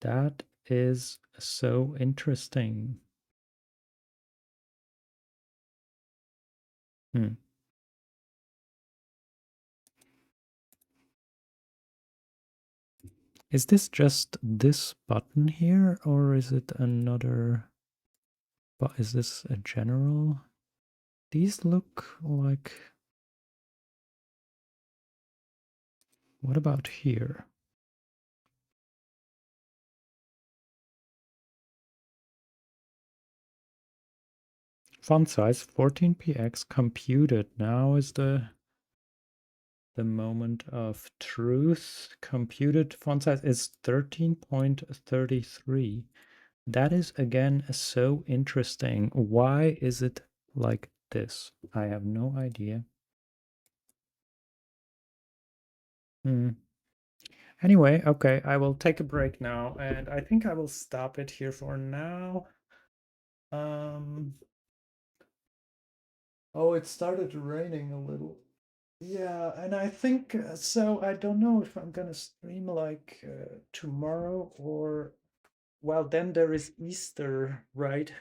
That is so interesting. Hmm. Is this just this button here, or is it another? But is this a general? These look like. What about here? Font size 14px computed. Now is the moment of truth. Computed font size is 13.33. That is again so interesting. Why is it like this? I have no idea. Anyway, okay, I will take a break now, and I think I will stop it here for now. Um, oh, it started raining a little. Yeah, and I think so. I don't know if I'm gonna stream like tomorrow or, well, then there is Easter, right?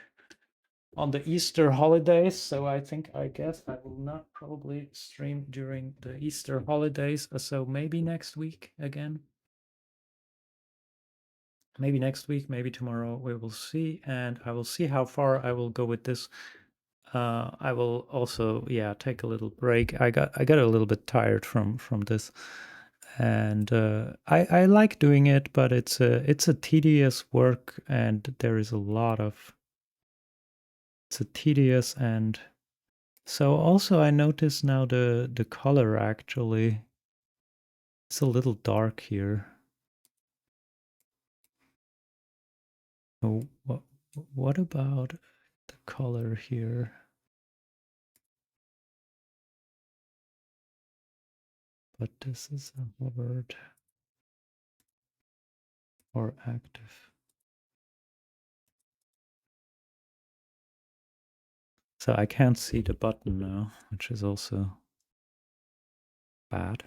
On the Easter holidays. So I guess I will not probably stream during the Easter holidays. So maybe next week again. Maybe next week, maybe tomorrow. We will see, and I will see how far I will go with this. I will also, yeah, take a little break. I got a little bit tired from this, and I like doing it, but it's a tedious work, and there is a lot of it's a tedious and so also I notice now the color actually it's a little dark here. Oh, what about the color here? But this is a word or active. So I can't see the button now, which is also bad.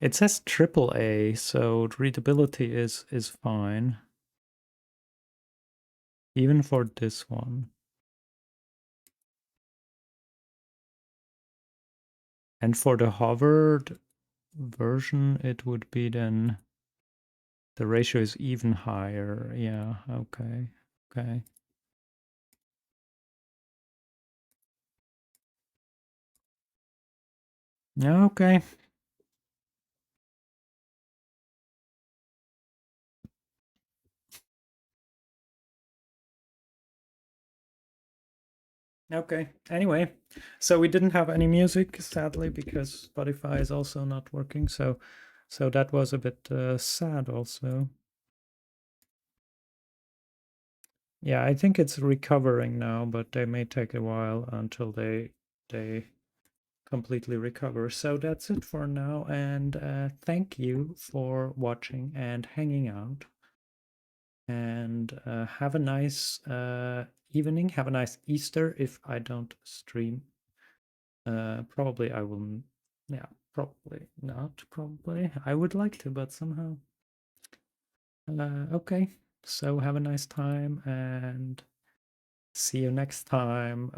It says AAA, so readability is fine. Even for this one. And for the hovered version, it would be then the ratio is even higher. Yeah, okay. Okay. Okay. Okay. Anyway, so we didn't have any music, sadly, because Spotify is also not working. So that was a bit sad also. Yeah, I think it's recovering now, but they may take a while until they completely recover. So that's it for now, and thank you for watching and hanging out. And have a nice evening. Have a nice Easter if I don't stream. Probably I will. Yeah, probably not. Probably I would like to, but somehow. Okay. So have a nice time and see you next time.